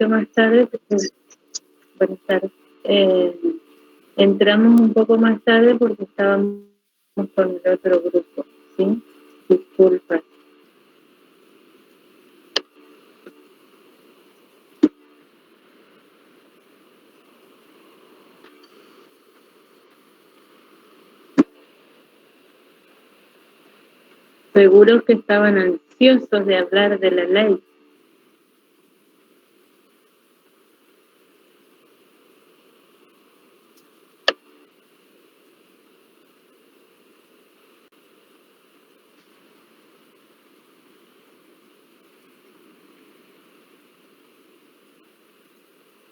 poquito más tarde, porque, buenas tardes, entramos un poco más tarde porque estábamos con el otro grupo, ¿sí? Disculpa. Seguro que estaban ansiosos de hablar de la ley.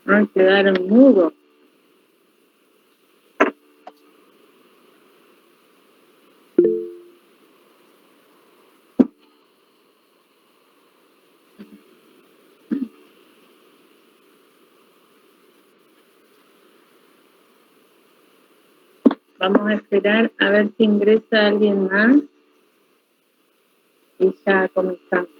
Ah, quedaron mudos. Vamos a esperar a ver si ingresa alguien más y ya comenzamos.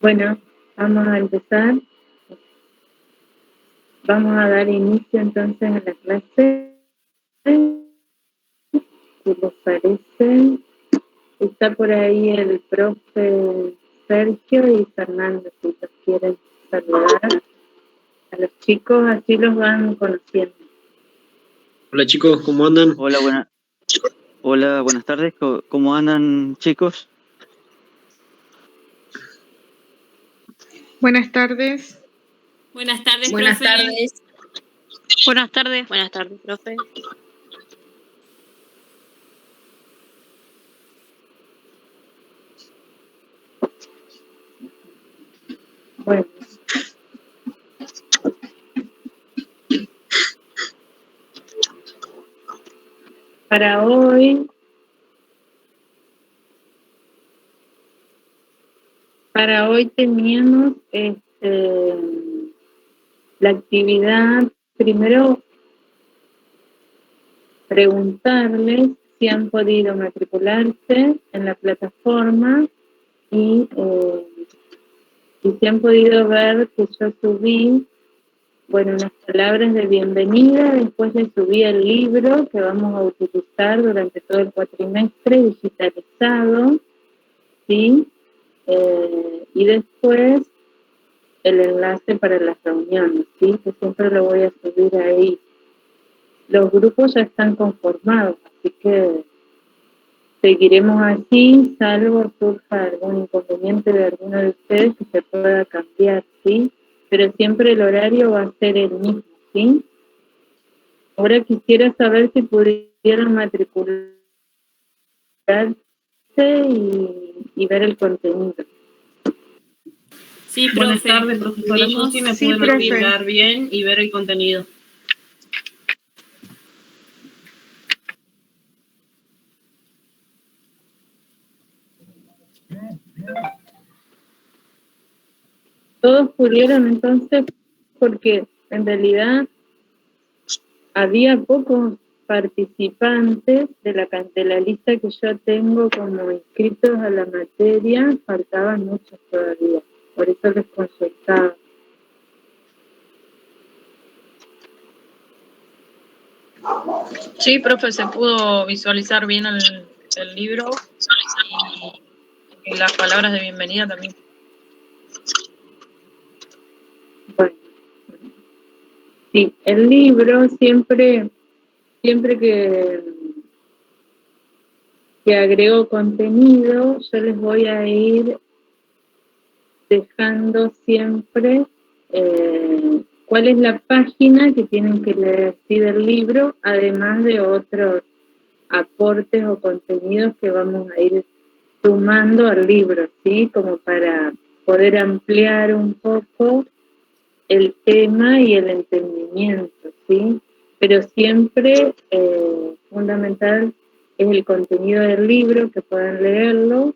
Bueno, vamos a empezar. Vamos a dar inicio entonces a la clase. Si les parece, está por ahí el profe Sergio y Fernando, si los quieren saludar a los chicos, así los van conociendo. Hola chicos, ¿cómo andan? Hola, buenas tardes. ¿Cómo andan, chicos? Buenas tardes. Buenas tardes, Buenas profe. tardes. Buenas tardes. Buenas tardes, profe. Bueno. Para hoy teníamos la actividad, primero preguntarles si han podido matricularse en la plataforma y si han podido ver que yo subí, bueno, unas palabras de bienvenida, después les subí el libro que vamos a utilizar durante todo el cuatrimestre digitalizado, ¿sí? Y después el enlace para las reuniones, ¿sí? Que siempre lo voy a subir ahí. Los grupos ya están conformados, así que seguiremos así, salvo surja algún inconveniente de alguno de ustedes que se pueda cambiar, ¿sí? Pero siempre el horario va a ser el mismo, ¿sí? Ahora quisiera saber si pudieron matricularse y ver el contenido. Sí, profe. Buenas tardes, profesora. Yo sí me pude matricular bien y ver el contenido. Todos pudieron entonces, porque en realidad había pocos participantes de la lista que yo tengo como inscritos a la materia, faltaban muchos todavía, por eso les consultaba. Sí, profe, se pudo visualizar bien el libro y las palabras de bienvenida también. Bueno, sí, el libro siempre que agrego contenido, yo les voy a ir dejando siempre cuál es la página que tienen que leer ¿sí? del libro, además de otros aportes o contenidos que vamos a ir sumando al libro, ¿sí? Como para poder ampliar un poco el tema y el entendimiento, ¿sí? Pero siempre fundamental es el contenido del libro, que puedan leerlo.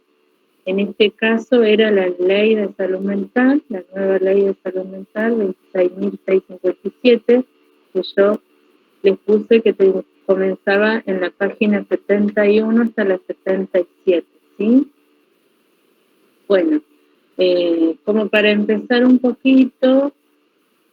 En este caso era la ley de salud mental, la nueva ley de salud mental, 26.657, que yo les puse que comenzaba en la página 71 hasta la 77, ¿sí? Bueno, como para empezar un poquito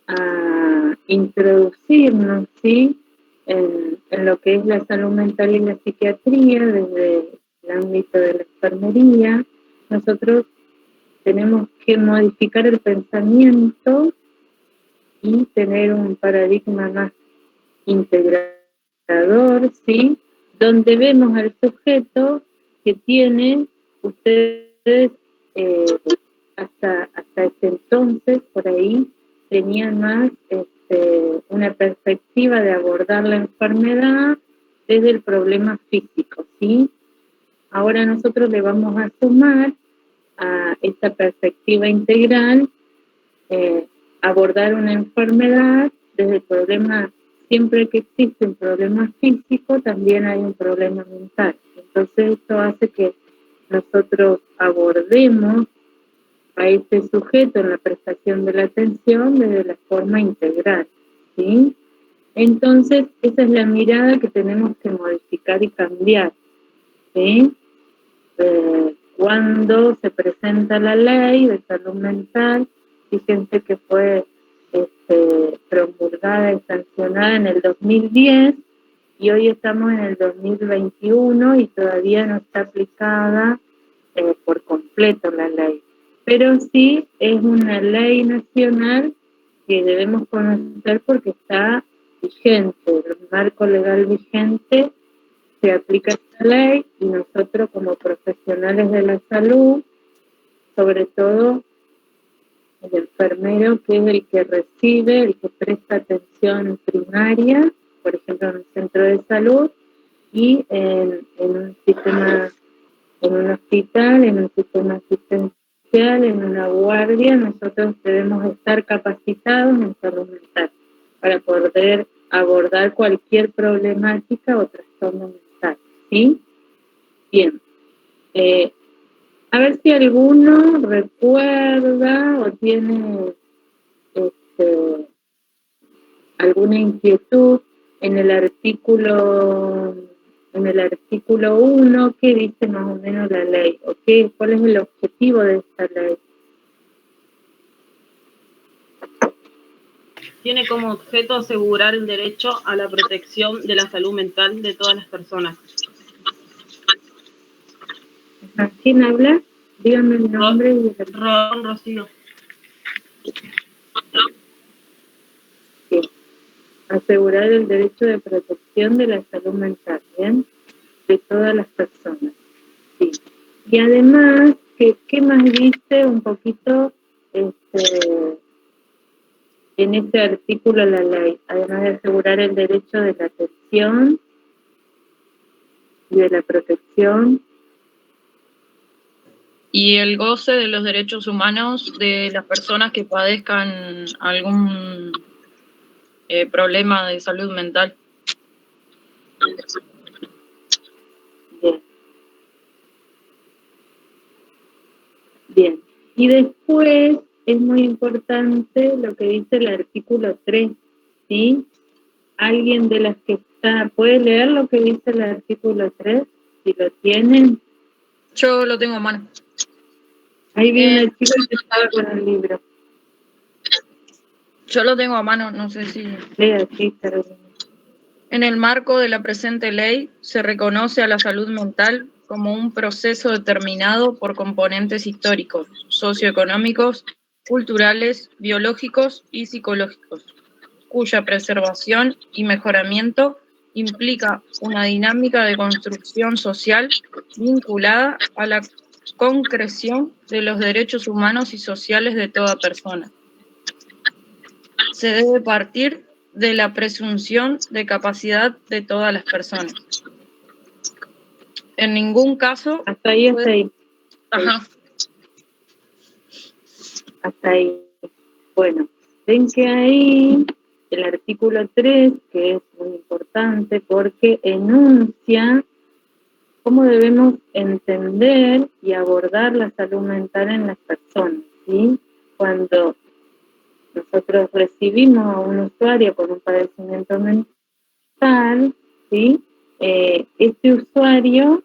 a introducirnos, ¿sí? En lo que es la salud mental y la psiquiatría desde el ámbito de la enfermería, nosotros tenemos que modificar el pensamiento y tener un paradigma más integrador, ¿sí? Donde vemos al sujeto que tiene, ustedes hasta ese entonces, por ahí, tenían más una perspectiva de abordar la enfermedad desde el problema físico, ¿sí? Ahora nosotros le vamos a sumar a esta perspectiva integral abordar una enfermedad desde el problema. Siempre que existe un problema físico, también hay un problema mental. Entonces esto hace que nosotros abordemos a este sujeto en la prestación de la atención desde la forma integral, ¿sí? Entonces esa es la mirada que tenemos que modificar y cambiar, ¿sí? Cuando se presenta la ley de salud mental, fíjense que fue promulgada y sancionada en el 2010 y hoy estamos en el 2021 y todavía no está aplicada por completo la ley. Pero sí es una ley nacional que debemos conocer porque está vigente, el marco legal vigente, se aplica esta ley y nosotros como profesionales de la salud, sobre todo el enfermero, que es el que recibe, el que presta atención primaria, por ejemplo en un centro de salud, y en un sistema, en un hospital, en un sistema asistencial, en una guardia, nosotros debemos estar capacitados en salud mental para poder abordar cualquier problemática o trastorno mental, ¿sí? Bien. A ver si alguno recuerda o tiene alguna inquietud en el artículo 1, ¿qué dice más o menos la ley? ¿O cuál es el objetivo de esta ley? Tiene como objeto asegurar el derecho a la protección de la salud mental de todas las personas. ¿Quién habla? Dígame el nombre y el... Rocío. Sí. Asegurar el derecho de protección de la salud mental, ¿bien? De todas las personas. Sí. Y además, ¿qué más dice un poquito en este artículo de la ley? Además de asegurar el derecho de la atención y de la protección. Y el goce de los derechos humanos de las personas que padezcan algún problema de salud mental. Bien. Bien. Y después es muy importante lo que dice el artículo 3, ¿sí? ¿Alguien de las que está puede leer lo que dice el artículo 3? Si lo tienen. Yo lo tengo a mano. Ahí vi una chica que estaba con el libro. Yo lo tengo a mano, no sé si... Lea, sí, Carolina. En el marco de la presente ley, se reconoce a la salud mental como un proceso determinado por componentes históricos, socioeconómicos, culturales, biológicos y psicológicos, cuya preservación y mejoramiento implica una dinámica de construcción social vinculada a la concreción de los derechos humanos y sociales de toda persona. Se debe partir de la presunción de capacidad de todas las personas. En ningún caso... Hasta ahí. Ajá. Hasta ahí. Bueno, ven que ahí el artículo 3, que es muy importante porque enuncia cómo debemos entender y abordar la salud mental en las personas, ¿sí? Cuando nosotros recibimos a un usuario con un padecimiento mental, ¿sí? Este usuario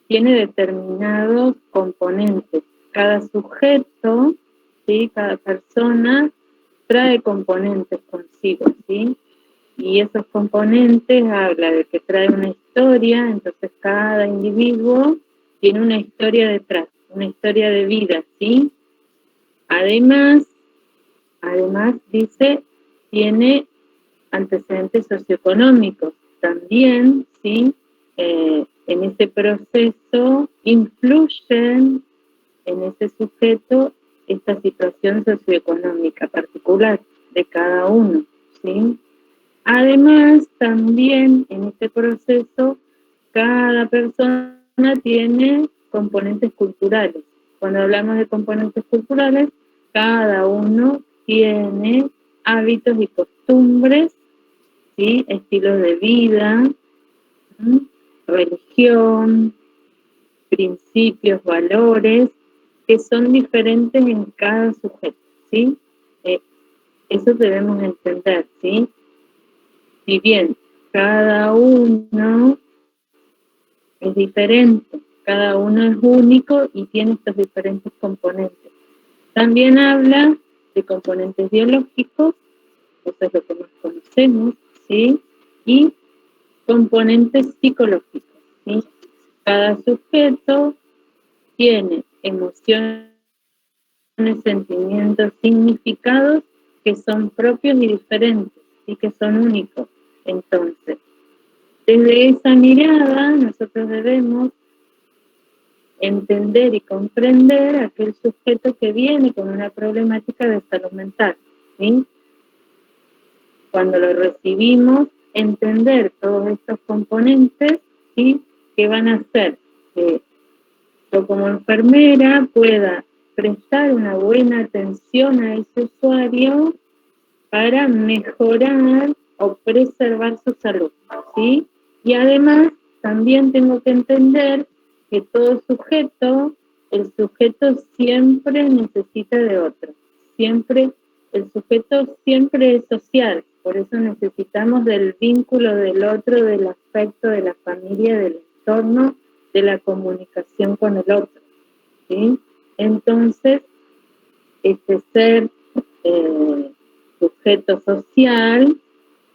tiene determinados componentes. Cada sujeto, ¿sí? Cada persona trae componentes consigo, ¿sí? Y esos componentes habla de que trae una historia, entonces cada individuo tiene una historia detrás, una historia de vida, ¿sí? Además dice, tiene antecedentes socioeconómicos también, ¿sí? En ese proceso influyen en ese sujeto esta situación socioeconómica particular de cada uno, ¿sí? Además, también en este proceso, cada persona tiene componentes culturales. Cuando hablamos de componentes culturales, cada uno tiene hábitos y costumbres, ¿sí? Estilos de vida, ¿sí? Religión, principios, valores, que son diferentes en cada sujeto, ¿sí? Eso debemos entender, ¿sí? Si bien cada uno es diferente, cada uno es único y tiene estos diferentes componentes. También habla de componentes biológicos, eso es lo que más conocemos, ¿sí? Y componentes psicológicos, ¿sí? Cada sujeto tiene emociones, sentimientos, significados que son propios y diferentes y que son únicos. Entonces, desde esa mirada nosotros debemos entender y comprender a aquel sujeto que viene con una problemática de salud mental, ¿sí? Cuando lo recibimos, entender todos estos componentes, ¿sí? Que van a hacer que yo como enfermera pueda prestar una buena atención a ese usuario para mejorar o preservar su salud, ¿sí? Y además también tengo que entender que todo sujeto, el sujeto siempre necesita de otro, siempre, el sujeto siempre es social, por eso necesitamos del vínculo del otro, del afecto, de la familia, del entorno, de la comunicación con el otro, ¿sí? Entonces, este ser sujeto social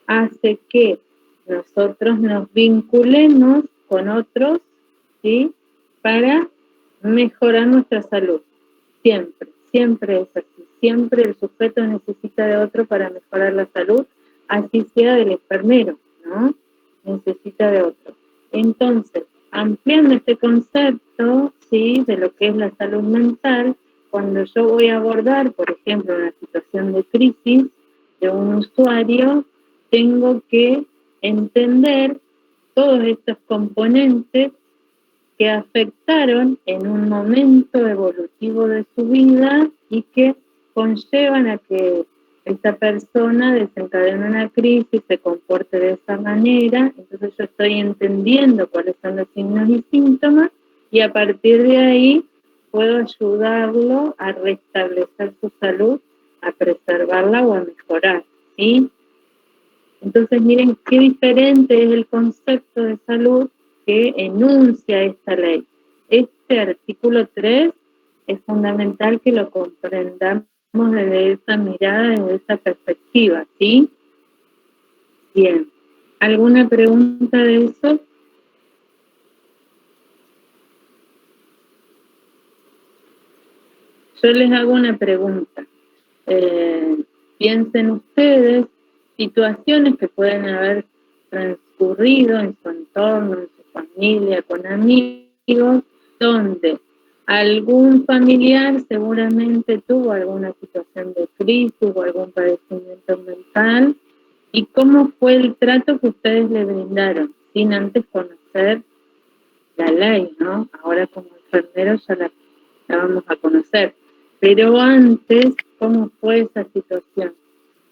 hace que nosotros nos vinculemos con otros, ¿sí? Para mejorar nuestra salud. Siempre, siempre es así. Siempre el sujeto necesita de otro para mejorar la salud, así sea del enfermero, ¿no? Necesita de otro. Entonces, ampliando este concepto, ¿sí? De lo que es la salud mental, cuando yo voy a abordar, por ejemplo, una situación de crisis de un usuario, tengo que entender todos estos componentes que afectaron en un momento evolutivo de su vida y que conllevan a que esta persona desencadene una crisis, se comporte de esa manera. Entonces yo estoy entendiendo cuáles son los signos y síntomas y a partir de ahí puedo ayudarlo a restablecer su salud, a preservarla o a mejorar, ¿sí? Entonces miren qué diferente es el concepto de salud que enuncia esta ley. Este artículo 3 es fundamental que lo comprendamos desde esa mirada, desde esa perspectiva, ¿sí? Bien. ¿Alguna pregunta de eso? Yo les hago una pregunta. Piensen ustedes situaciones que pueden haber transcurrido en su entorno, en su familia, con amigos, donde algún familiar seguramente tuvo alguna situación de crisis o algún padecimiento mental, y cómo fue el trato que ustedes le brindaron, sin antes conocer la ley, ¿no? Ahora como enfermeros ya la vamos a conocer. Pero antes, ¿cómo fue esa situación?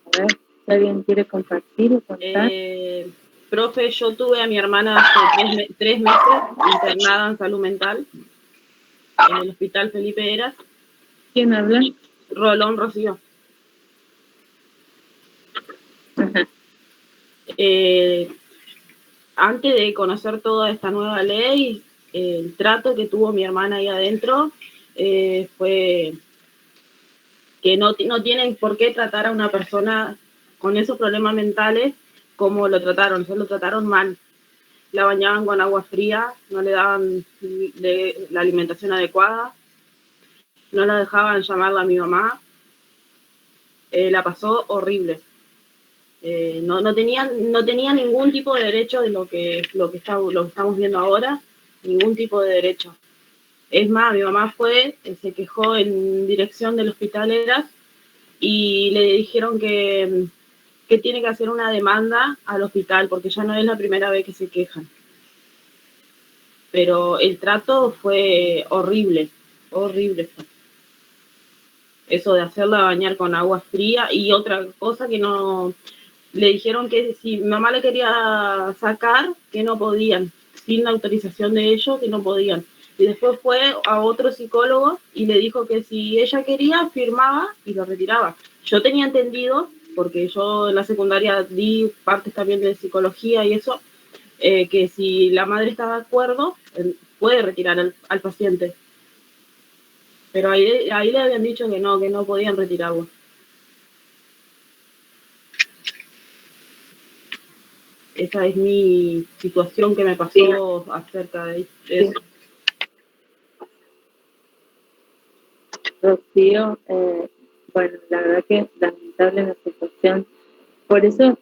A ver, si alguien quiere compartir o contar. Profe, yo tuve a mi hermana hace 3 meses internada en salud mental en el hospital Felipe Heras. ¿Quién habla? Rolón Rocío. Ajá. Antes de conocer toda esta nueva ley, el trato que tuvo mi hermana ahí adentro fue que no tienen por qué tratar a una persona con esos problemas mentales como lo trataron, se lo trataron mal. La bañaban con agua fría, no le daban la alimentación adecuada, no la dejaban llamarla a mi mamá, la pasó horrible. No tenía ningún tipo de derecho de lo que estamos viendo ahora, ningún tipo de derecho. Es más, mi mamá se quejó en dirección del hospital Heras y le dijeron que tiene que hacer una demanda al hospital porque ya no es la primera vez que se quejan. Pero el trato fue horrible, horrible. Eso de hacerla bañar con agua fría y otra cosa que no... Le dijeron que si mi mamá le quería sacar, que no podían, sin la autorización de ellos, que no podían. Y después fue a otro psicólogo y le dijo que si ella quería, firmaba y lo retiraba. Yo tenía entendido, porque yo en la secundaria di partes también de psicología y eso, que si la madre está de acuerdo, puede retirar al paciente. Pero ahí le habían dicho que no podían retirarlo. Esa es mi situación que me pasó acerca de eso. Rocío, bueno, la verdad que lamentable la situación. Por eso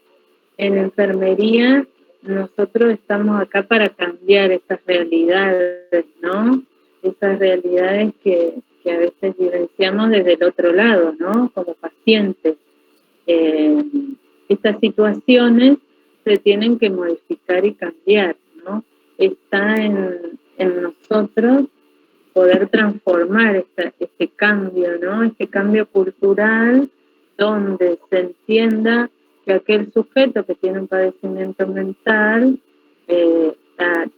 en enfermería nosotros estamos acá para cambiar esas realidades, ¿no? Esas realidades que a veces vivenciamos desde el otro lado, ¿no? Como pacientes. Estas situaciones se tienen que modificar y cambiar, ¿no? Está en nosotros poder transformar este cambio, ¿no? Este cambio cultural donde se entienda que aquel sujeto que tiene un padecimiento mental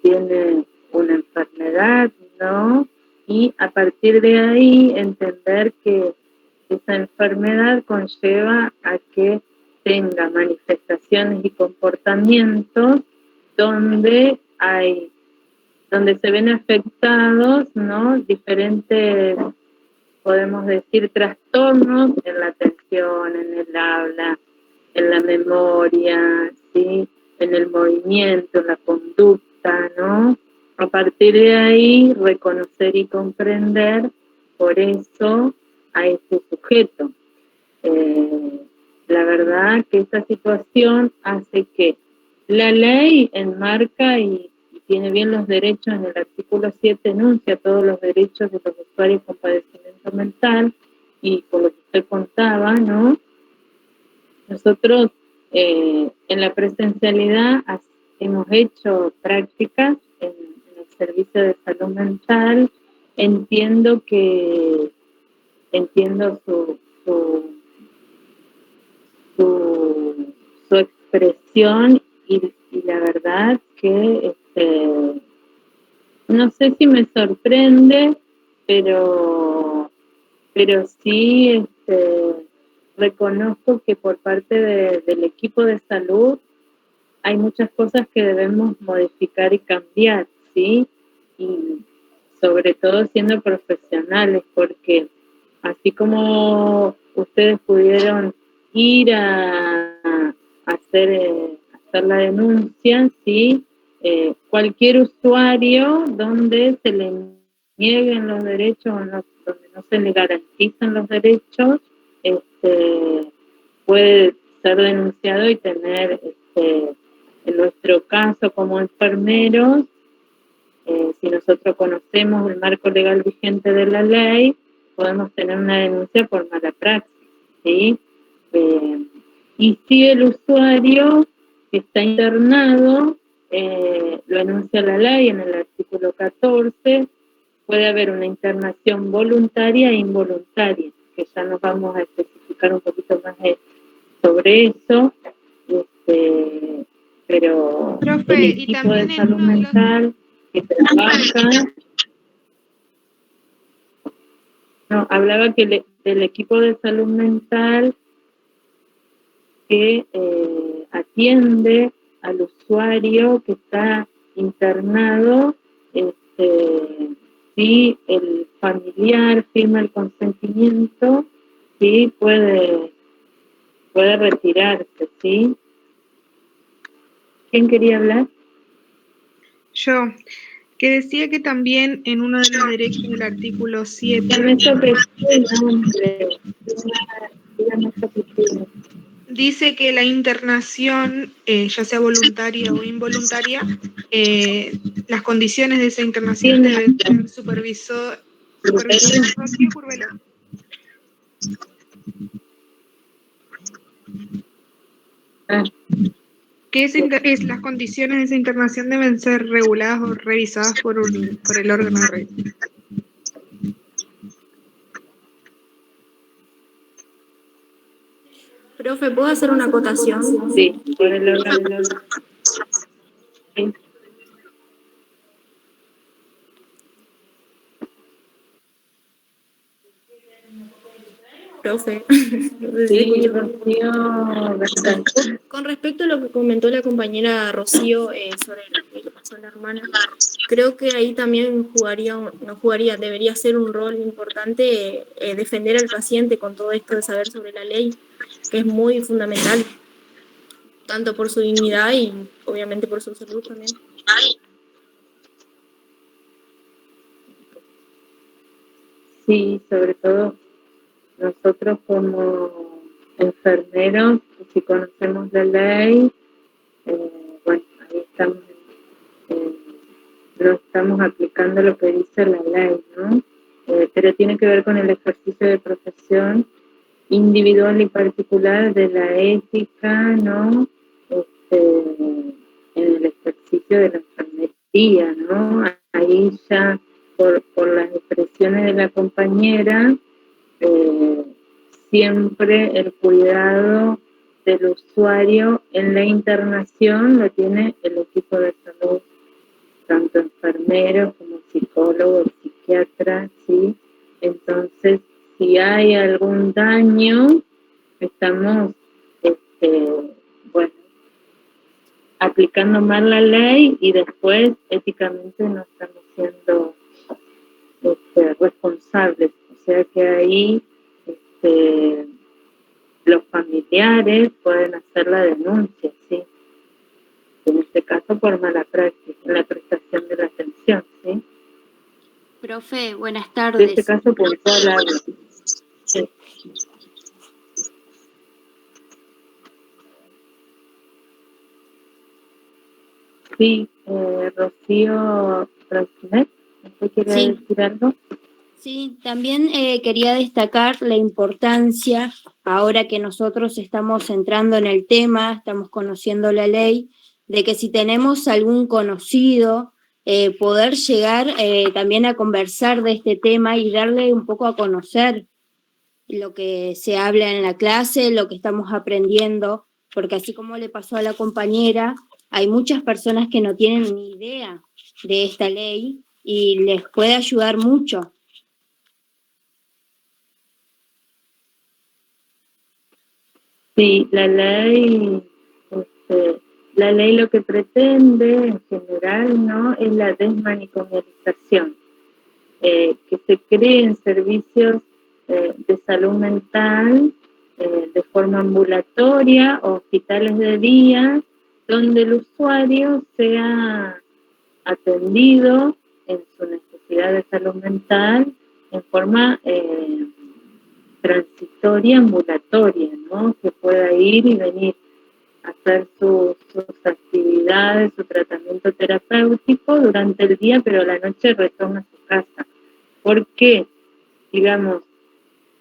tiene una enfermedad, ¿no? Y a partir de ahí entender que esa enfermedad conlleva a que tenga manifestaciones y comportamientos donde se ven afectados, ¿no? Diferentes, podemos decir, trastornos en la atención, en el habla, en la memoria, ¿sí? En el movimiento, en la conducta, ¿no? A partir de ahí, reconocer y comprender, por eso, a este sujeto. La verdad que esta situación hace que la ley enmarca y tiene bien los derechos, en el artículo 7 enuncia todos los derechos de los usuarios con padecimiento mental, y por lo que usted contaba, ¿no? Nosotros en la presencialidad hemos hecho prácticas en el servicio de salud mental. Entiendo su expresión y la verdad que no sé si me sorprende, pero sí reconozco que por parte del equipo de salud hay muchas cosas que debemos modificar y cambiar, ¿sí? Y sobre todo siendo profesionales, porque así como ustedes pudieron ir a hacer hacer la denuncia si cualquier usuario donde se le nieguen los derechos, donde no se le garantizan los derechos, puede ser denunciado y tener, en nuestro caso como enfermeros, si nosotros conocemos el marco legal vigente de la ley, podemos tener una denuncia por mala praxis, ¿sí? Y si el usuario que está internado lo enuncia la ley en el artículo 14, puede haber una internación voluntaria e involuntaria, que ya nos vamos a especificar un poquito más sobre eso, pero Profe, el y equipo también de en salud uno de los... mental que trabaja... No, hablaba que del equipo de salud mental que atiende al usuario que está internado, si el familiar firma el consentimiento, sí puede retirarse, ¿sí? ¿Quién quería hablar? Yo, que decía que también en uno de los derechos del artículo 7... Dígame sobre el nombre. Dígame sobre el... Dice que la internación, ya sea voluntaria o involuntaria, las condiciones de esa internación deben ser supervisadas por Rocío Curbelo. Que las condiciones de esa internación deben ser reguladas o revisadas por el órgano de revisión. Profe, ¿puedo hacer una acotación? Sí, por el órgano. Sí. Profe. Sí, Rocío, bastante. Con respecto a lo que comentó la compañera Rocío sobre lo que le pasó a la hermana, creo que ahí también debería ser un rol importante defender al paciente con todo esto de saber sobre la ley, que es muy fundamental, tanto por su dignidad y obviamente por su salud también. Sí, sobre todo nosotros como enfermeros, si conocemos la ley, bueno, ahí estamos, no estamos aplicando lo que dice la ley, ¿no? Pero tiene que ver con el ejercicio de profesión individual y particular de la ética, ¿no? En el ejercicio de la enfermería, ¿no? Ahí ya por las expresiones de la compañera, siempre el cuidado del usuario en la internación lo tiene el equipo de salud, tanto enfermeros como psicólogos, psiquiatras, ¿sí? Entonces, si hay algún daño, estamos, bueno, aplicando mal la ley y después éticamente no estamos siendo responsables. O sea que ahí los familiares pueden hacer la denuncia, ¿sí? En este caso por mala práctica en la prestación de la atención, ¿sí? Profe, buenas De tardes. este caso puntual hablo. Sí. Sí, Rocío Rosnet, ¿usted quiere decir algo? Sí, también quería destacar la importancia, ahora que nosotros estamos entrando en el tema, estamos conociendo la ley, de que si tenemos algún conocido, poder llegar también a conversar de este tema y darle un poco a conocer lo que se habla en la clase, lo que estamos aprendiendo, porque así como le pasó a la compañera, hay muchas personas que no tienen ni idea de esta ley y les puede ayudar mucho. Sí, la ley lo que pretende en general, ¿no?, es la desmanicomialización, que se creen servicios de salud mental de forma ambulatoria o hospitales de día, donde el usuario sea atendido en su necesidad de salud mental en forma transitoria, ambulatoria, ¿no? Que pueda ir y venir a hacer sus actividades, su tratamiento terapéutico durante el día, pero a la noche retorna a su casa. ¿Por qué? Digamos,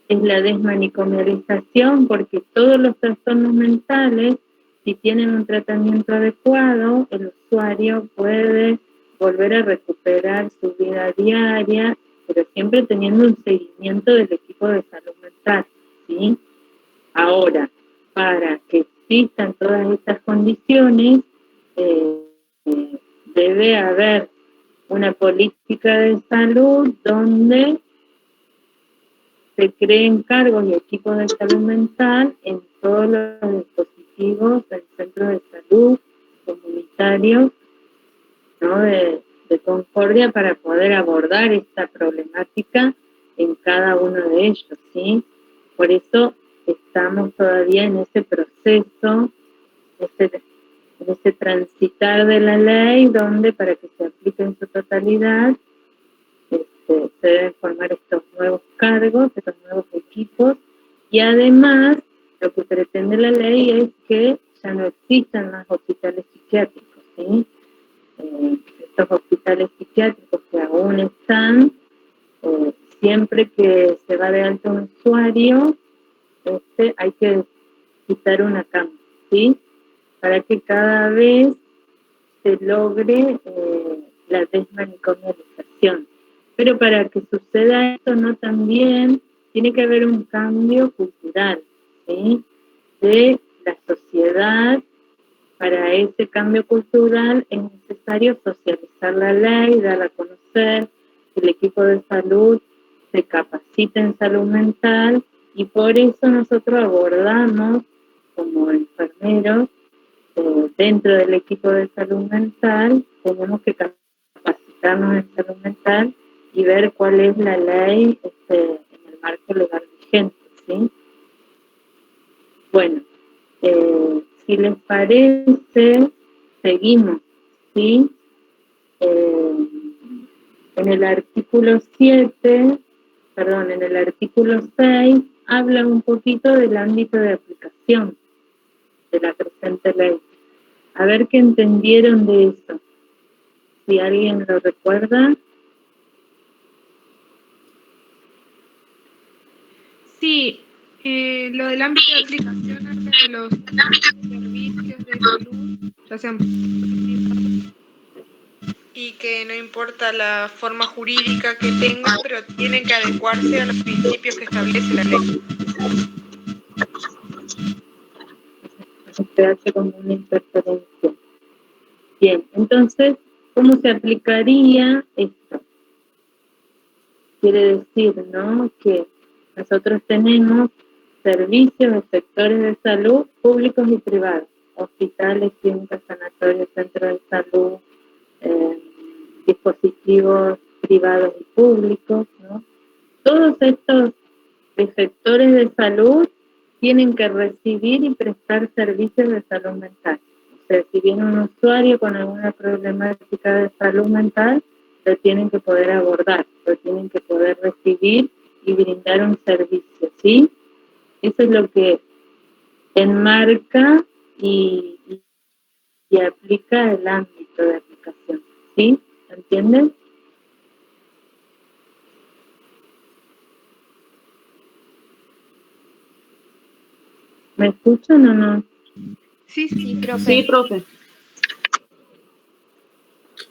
es la desmanicomialización, porque todos los trastornos mentales, si tienen un tratamiento adecuado, el usuario puede volver a recuperar su vida diaria, pero siempre teniendo un seguimiento del equipo de salud mental, ¿sí? Ahora, para que existan todas estas condiciones, debe haber una política de salud donde se creen cargos y equipos de salud mental en todos los dispositivos del centro de salud comunitarios, ¿no? de Concordia, para poder abordar esta problemática en cada uno de ellos, ¿sí? Por eso estamos todavía en ese proceso, en ese transitar de la ley, donde para que se aplique en su totalidad, se deben formar estos nuevos cargos, estos nuevos equipos, y además lo que pretende la ley es que ya no existan más hospitales psiquiátricos, ¿sí? Estos hospitales psiquiátricos que aún están, siempre que se va de alta un usuario, hay que quitar una cama, ¿sí? Para que cada vez se logre la desmanicomialización. Pero para que suceda esto, no, también tiene que haber un cambio cultural, ¿sí? De la sociedad. Para ese cambio cultural es necesario socializar la ley, darla a conocer, que el equipo de salud se capacite en salud mental, y por eso nosotros abordamos como enfermeros, dentro del equipo de salud mental, tenemos que capacitarnos en salud mental y ver cuál es la ley en el marco legal vigente, ¿sí? Bueno, si les parece, seguimos, ¿sí? En el artículo 7, perdón, en el artículo 6, habla un poquito del ámbito de aplicación de la presente ley. A ver qué entendieron de eso. Si alguien lo recuerda. Sí, lo del ámbito de aplicación habla de los servicios de salud, ya sean y que no importa la forma jurídica que tengan, pero tienen que adecuarse a los principios que establece la ley. Se hace como una interferencia. Bien, entonces, ¿cómo se aplicaría esto? Quiere decir, ¿no?, que nosotros tenemos servicios de sectores de salud públicos y privados, hospitales, clínicas, sanatorios, centros de salud, dispositivos privados y públicos, ¿no? Todos estos sectores de salud tienen que recibir y prestar servicios de salud mental. O sea, si viene un usuario con alguna problemática de salud mental, lo tienen que poder abordar, lo tienen que poder recibir y brindar un servicio, ¿sí? Eso es lo que enmarca y aplica el ámbito de aplicación, ¿sí? ¿Entienden? ¿Me escuchan o no? Sí, profe. Sí, profe.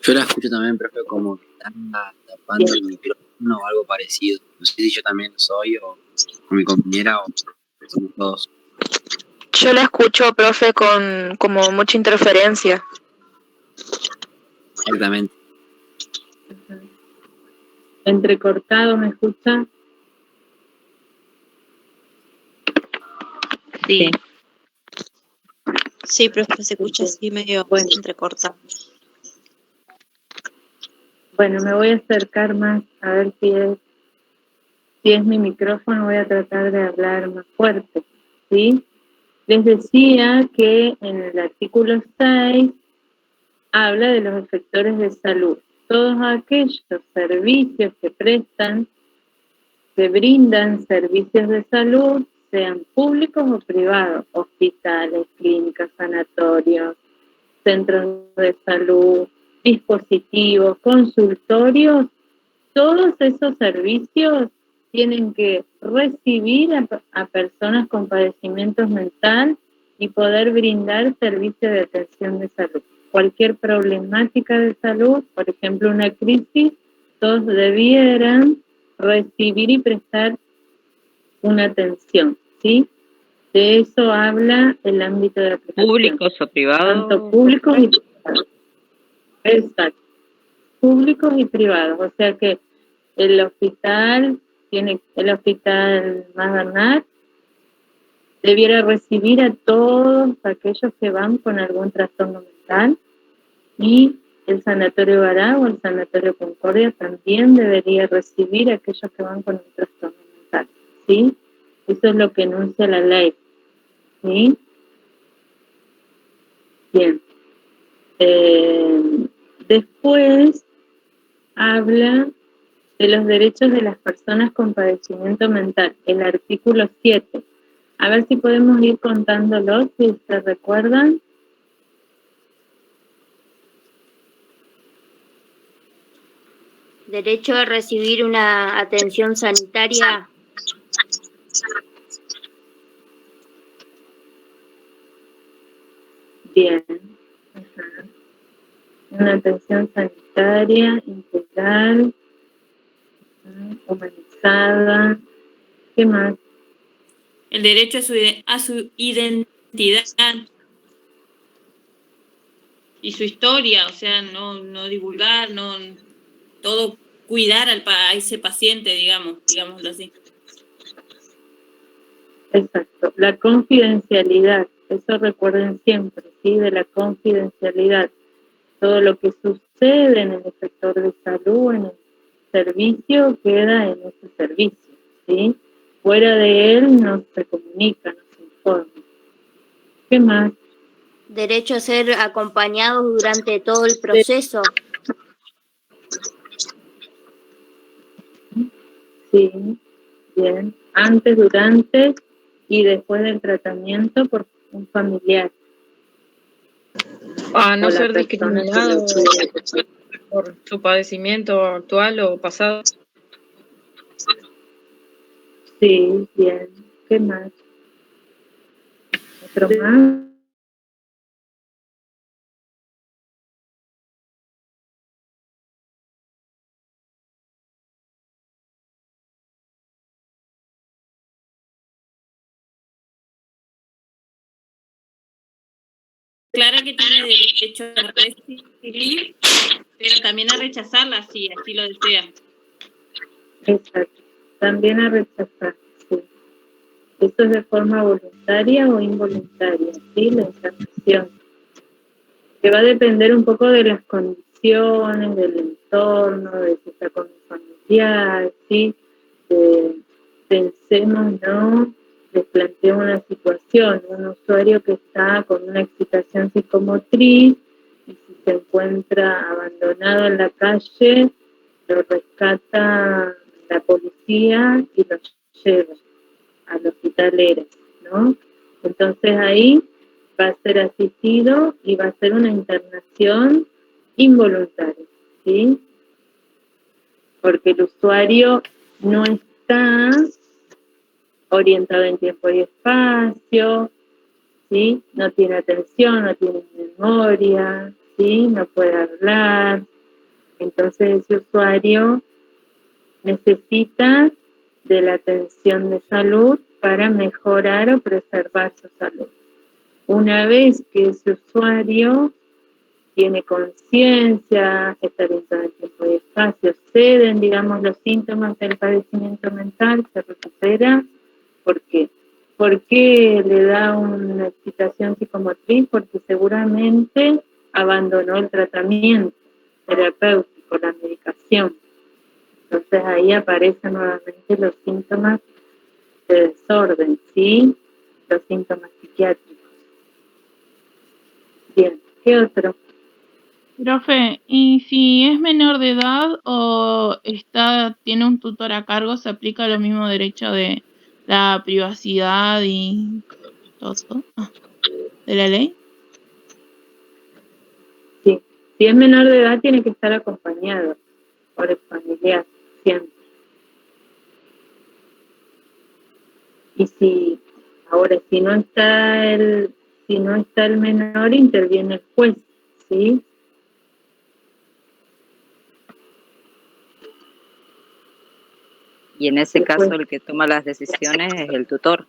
Yo la escucho también, profe, como que está tapando el micrófono o algo parecido. No sé si yo también lo soy o mi compañera o somos todos. Yo la escucho, profe, con como mucha interferencia. Exactamente. Entrecortado, ¿me escucha? Sí. Sí, profe, se escucha así medio entrecortado. Bueno, me voy a acercar más a ver si es mi micrófono. Voy a tratar de hablar más fuerte, ¿sí? Les decía que en el artículo 6 habla de los efectores de salud. Todos aquellos servicios que brindan servicios de salud, sean públicos o privados, hospitales, clínicas, sanatorios, centros de salud, dispositivos, consultorios, todos esos servicios tienen que recibir a personas con padecimientos mentales y poder brindar servicios de atención de salud. Cualquier problemática de salud, por ejemplo una crisis, todos debieran recibir y prestar una atención, ¿sí? De eso habla el ámbito de aplicación. ¿Públicos o privados? Tanto públicos y privados. Exacto. Públicos y privados. O sea que el hospital Madernat debiera recibir a todos aquellos que van con algún trastorno mental, y el Sanatorio Bará o el Sanatorio Concordia también debería recibir a aquellos que van con un trastorno mental, ¿sí? Eso es lo que enuncia la ley, ¿sí? Bien. Después habla de los derechos de las personas con padecimiento mental, el artículo 7. A ver si podemos ir contándolos, si ustedes recuerdan. Derecho a recibir una atención sanitaria. Bien. Ajá. Una atención sanitaria, integral, humanizada. ¿Qué más? El derecho a su identidad y su historia, o sea, no divulgar, todo cuidar a ese paciente, digámoslo así. Exacto, la confidencialidad, eso recuerden siempre, ¿sí? De la confidencialidad. Todo lo que sucede en el sector de salud, en el servicio, queda en ese servicio, ¿sí? Fuera de él no se comunica, no se informa. ¿Qué más? Derecho a ser acompañados durante todo el proceso. Sí, bien. Antes, durante y después del tratamiento por un familiar. A no O la ser persona discriminado que lo cuida. por su padecimiento actual o pasado. Sí, bien. ¿Qué más? ¿Otro más? Clara que tiene derecho a recibir, pero también a rechazarla si así lo desea. Exacto. También a rechazar, sí. Esto es de forma voluntaria o involuntaria, ¿sí? La internación. Que va a depender un poco de las condiciones, del entorno, de si está con un familiar, ¿sí? Pensemos, ¿no? Les planteo una situación, un usuario que está con una excitación psicomotriz y si se encuentra abandonado en la calle, lo rescata la policía y lo lleva al hospital ERA, ¿no? Entonces ahí va a ser asistido y va a ser una internación involuntaria, ¿sí? Porque el usuario no está orientado en tiempo y espacio, ¿sí? No tiene atención, no tiene memoria, ¿sí? No puede hablar. Entonces ese usuario necesita de la atención de salud para mejorar o preservar su salud. Una vez que ese usuario tiene conciencia, está orientado en tiempo y espacio, ceden, digamos, los síntomas del padecimiento mental, se recupera. ¿Por qué? ¿Por qué le da una excitación psicomotriz? Porque seguramente abandonó el tratamiento terapéutico, la medicación. Entonces ahí aparecen nuevamente los síntomas de desorden, ¿sí? los síntomas psiquiátricos. Bien, ¿qué otro? Profe, ¿y si es menor de edad o tiene un tutor a cargo, se aplica lo mismo derecho de la privacidad y todo de la ley? Sí, si es menor de edad tiene que estar acompañado por el familiar, siempre. Y si no está el menor, interviene el juez, ¿sí? Y en ese caso el que toma las decisiones es el tutor.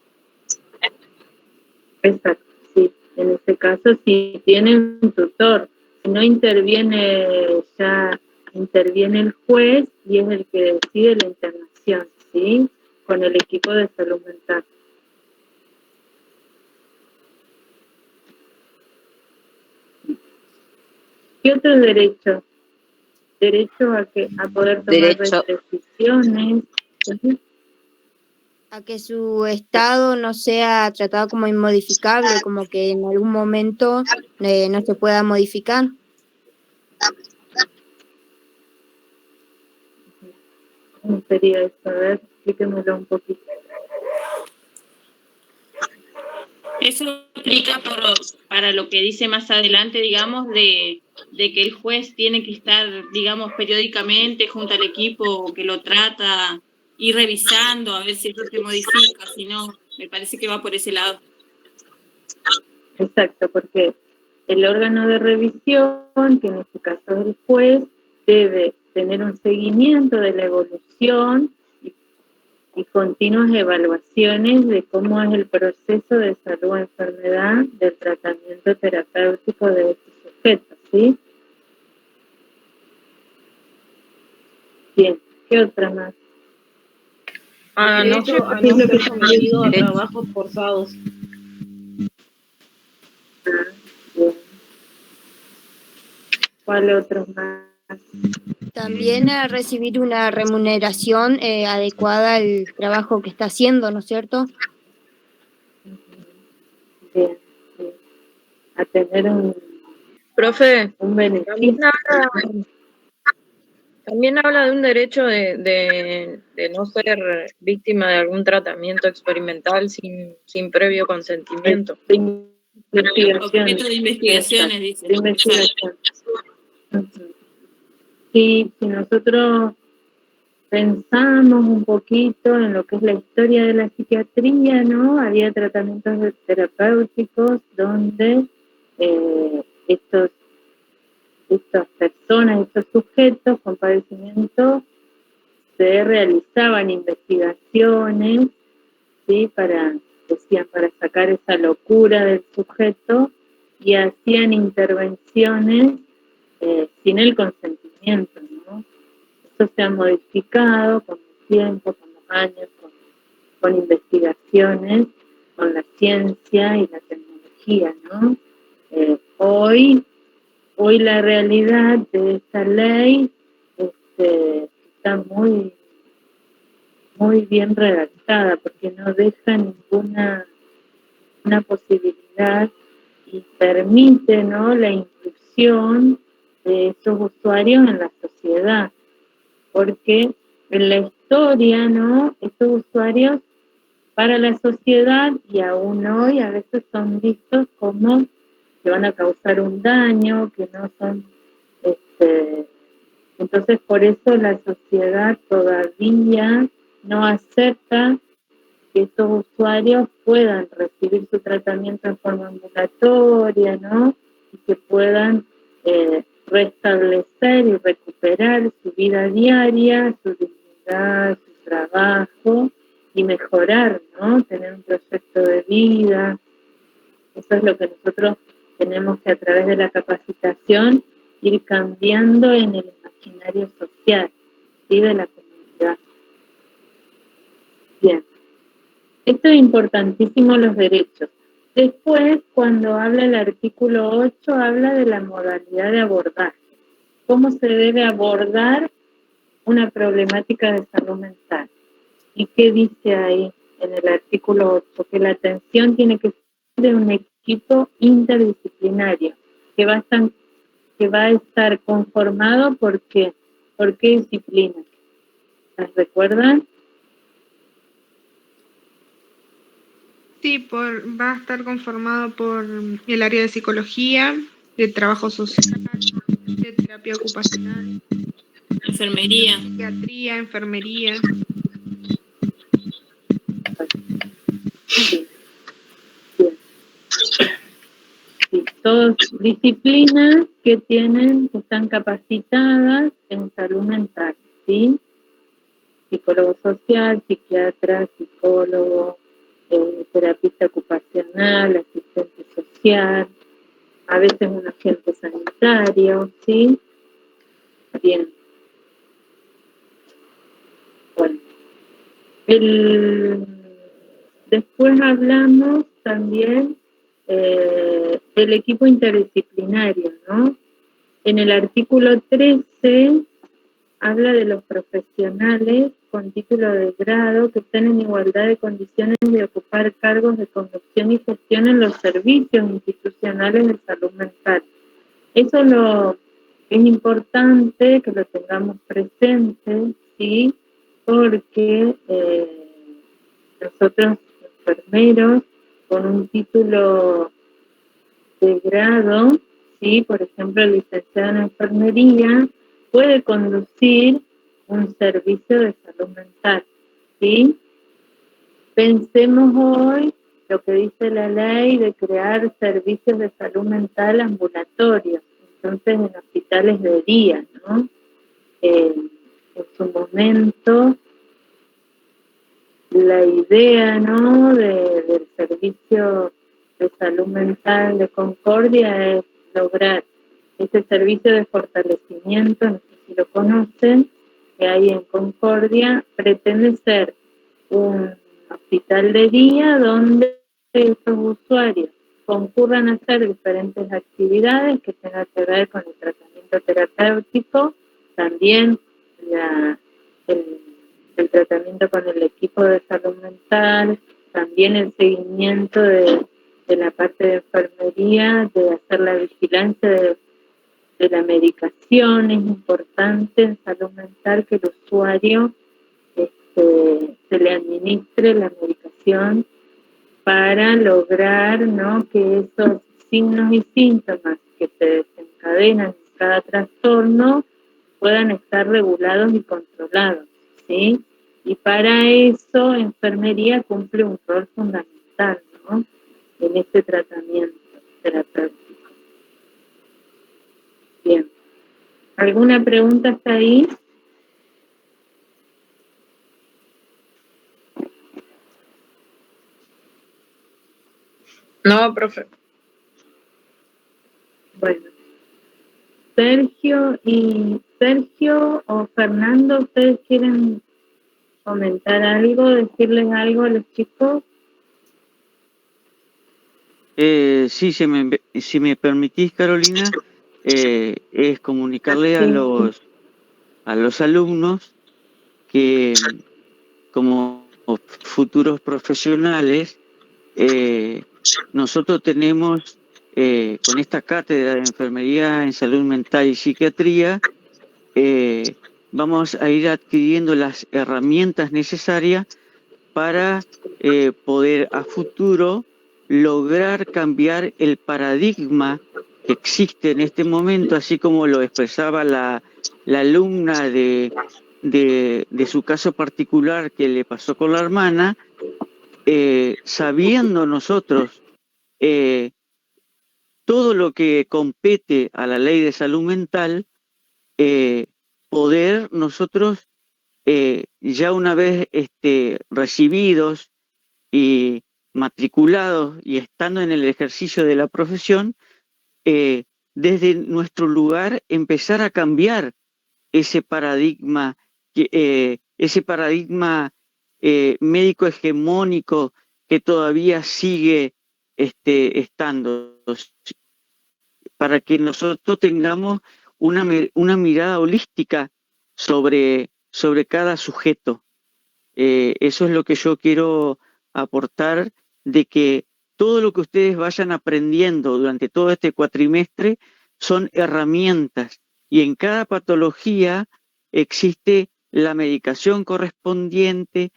Exacto, sí. En ese caso sí tiene un tutor. Si no interviene, ya interviene el juez y es el que decide la internación, ¿sí? Con el equipo de salud mental. ¿Qué otros derechos? Derecho a poder tomar decisiones. ¿Sí? A que su estado no sea tratado como inmodificable, como que en algún momento no se pueda modificar. ¿Cómo sería eso? A ver, explíquemelo un poquito. Eso aplica para lo que dice más adelante, digamos, de que el juez tiene que estar, digamos, periódicamente junto al equipo que lo trata, ir revisando a ver si eso se modifica, si no, me parece que va por ese lado. Exacto, porque el órgano de revisión, que en este caso es el juez, debe tener un seguimiento de la evolución y continuas evaluaciones de cómo es el proceso de salud o enfermedad del tratamiento terapéutico de este sujeto, ¿sí? Bien, ¿qué otra más? Derecho a no ser sometido a trabajos forzados. Bien. ¿Cuál otro más? También a recibir una remuneración adecuada al trabajo que está haciendo, ¿no es cierto? Bien, bien. A tener un beneficio. También habla de un derecho de no ser víctima de algún tratamiento experimental sin previo consentimiento. Objeto de investigaciones, dice. De investigación. Sí, si nosotros pensamos un poquito en lo que es la historia de la psiquiatría, ¿no? Había tratamientos terapéuticos donde estas personas, estos sujetos con padecimiento, se realizaban investigaciones, ¿sí? Para sacar esa locura del sujeto y hacían intervenciones sin el consentimiento, ¿no? Esto se ha modificado con el tiempo, con los años, con investigaciones, con la ciencia y la tecnología, ¿no? Hoy la realidad de esta ley está muy bien redactada porque no deja ninguna posibilidad y permite, ¿no?, la inclusión de esos usuarios en la sociedad, porque en la historia, ¿no?, estos usuarios para la sociedad y aún hoy a veces son vistos como que van a causar un daño, que no son, entonces por eso la sociedad todavía no acepta que estos usuarios puedan recibir su tratamiento en forma ambulatoria, ¿no? Y que puedan restablecer y recuperar su vida diaria, su dignidad, su trabajo y mejorar, ¿no? Tener un proyecto de vida. Eso es lo que nosotros tenemos que, a través de la capacitación, ir cambiando en el imaginario social, ¿sí?, de la comunidad. Bien. Esto es importantísimo, los derechos. Después, cuando habla el artículo 8, habla de la modalidad de abordaje. ¿Cómo se debe abordar una problemática de salud mental? ¿Y qué dice ahí? en el artículo 8, que la atención tiene que ser de un equipo interdisciplinario, que va a estar conformado ¿por qué? ¿Por qué disciplinas? ¿Las recuerdan? Sí, va a estar conformado por el área de psicología, de trabajo social, de terapia ocupacional, Enfermería. psiquiatría, enfermería. Sí. Bien. Sí, todas disciplinas que están capacitadas en salud mental, ¿sí? Psicólogo social, psiquiatra, psicólogo, terapista ocupacional, asistente social, a veces un agente sanitario, ¿sí? Bien. Bueno. Después hablamos también del equipo interdisciplinario, ¿no? En el artículo 13 habla de los profesionales con título de grado que están en igualdad de condiciones de ocupar cargos de conducción y gestión en los servicios institucionales de salud mental. Eso es importante que lo tengamos presente, ¿sí? Porque nosotros, enfermeros, con un título de grado, ¿sí? Por ejemplo, licenciado en enfermería, puede conducir un servicio de salud mental, ¿sí? Pensemos hoy lo que dice la ley de crear servicios de salud mental ambulatorios, entonces en hospitales de día, ¿no? En su momento, la idea, ¿no?, del servicio de salud mental de Concordia es lograr ese servicio de fortalecimiento, no sé si lo conocen, que hay en Concordia, pretende ser un hospital de día donde estos usuarios concurran a hacer diferentes actividades que tengan que ver con el tratamiento terapéutico, también el tratamiento con el equipo de salud mental, también el seguimiento de la parte de enfermería, de hacer la vigilancia de la medicación. Es importante en salud mental que el usuario se le administre la medicación para lograr, ¿no?, que esos signos y síntomas que se desencadenan en cada trastorno puedan estar regulados y controlados, ¿sí? Y para eso enfermería cumple un rol fundamental, ¿no?, en este tratamiento terapéutico. Bien. ¿Alguna pregunta hasta ahí? No, profe. Bueno. Sergio o Fernando, ¿ustedes quieren comentar algo, decirles algo a los chicos? Sí, si me permitís, Carolina, es comunicarle a los alumnos que como futuros profesionales, nosotros tenemos con esta cátedra de enfermería en salud mental y psiquiatría, vamos a ir adquiriendo las herramientas necesarias para poder a futuro lograr cambiar el paradigma que existe en este momento, así como lo expresaba la alumna de su caso particular que le pasó con la hermana, sabiendo nosotros todo lo que compete a la ley de salud mental, poder nosotros, ya una vez recibidos y matriculados y estando en el ejercicio de la profesión, desde nuestro lugar empezar a cambiar ese paradigma, médico hegemónico que todavía sigue estando, para que nosotros tengamos una mirada holística sobre cada sujeto. Eso es lo que yo quiero aportar de que todo lo que ustedes vayan aprendiendo durante todo este cuatrimestre son herramientas y en cada patología existe la medicación correspondiente,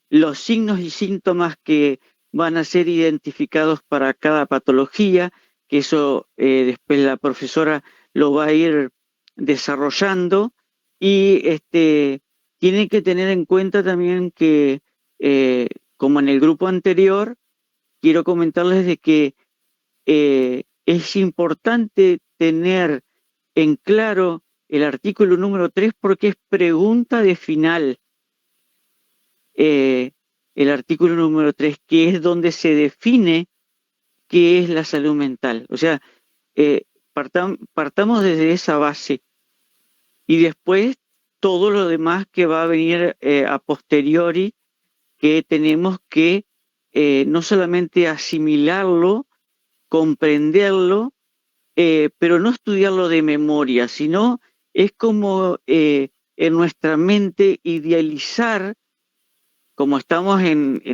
los signos y síntomas que van a ser identificados para cada patología, que eso después la profesora lo va a ir desarrollando, y tienen que tener en cuenta también que, como en el grupo anterior, quiero comentarles de que es importante tener en claro el artículo número 3 porque es pregunta de final. El artículo número 3, que es donde se define qué es la salud mental. O sea, partamos desde esa base y después todo lo demás que va a venir a posteriori, que tenemos que no solamente asimilarlo, comprenderlo, pero no estudiarlo de memoria, sino es como en nuestra mente idealizar, como estamos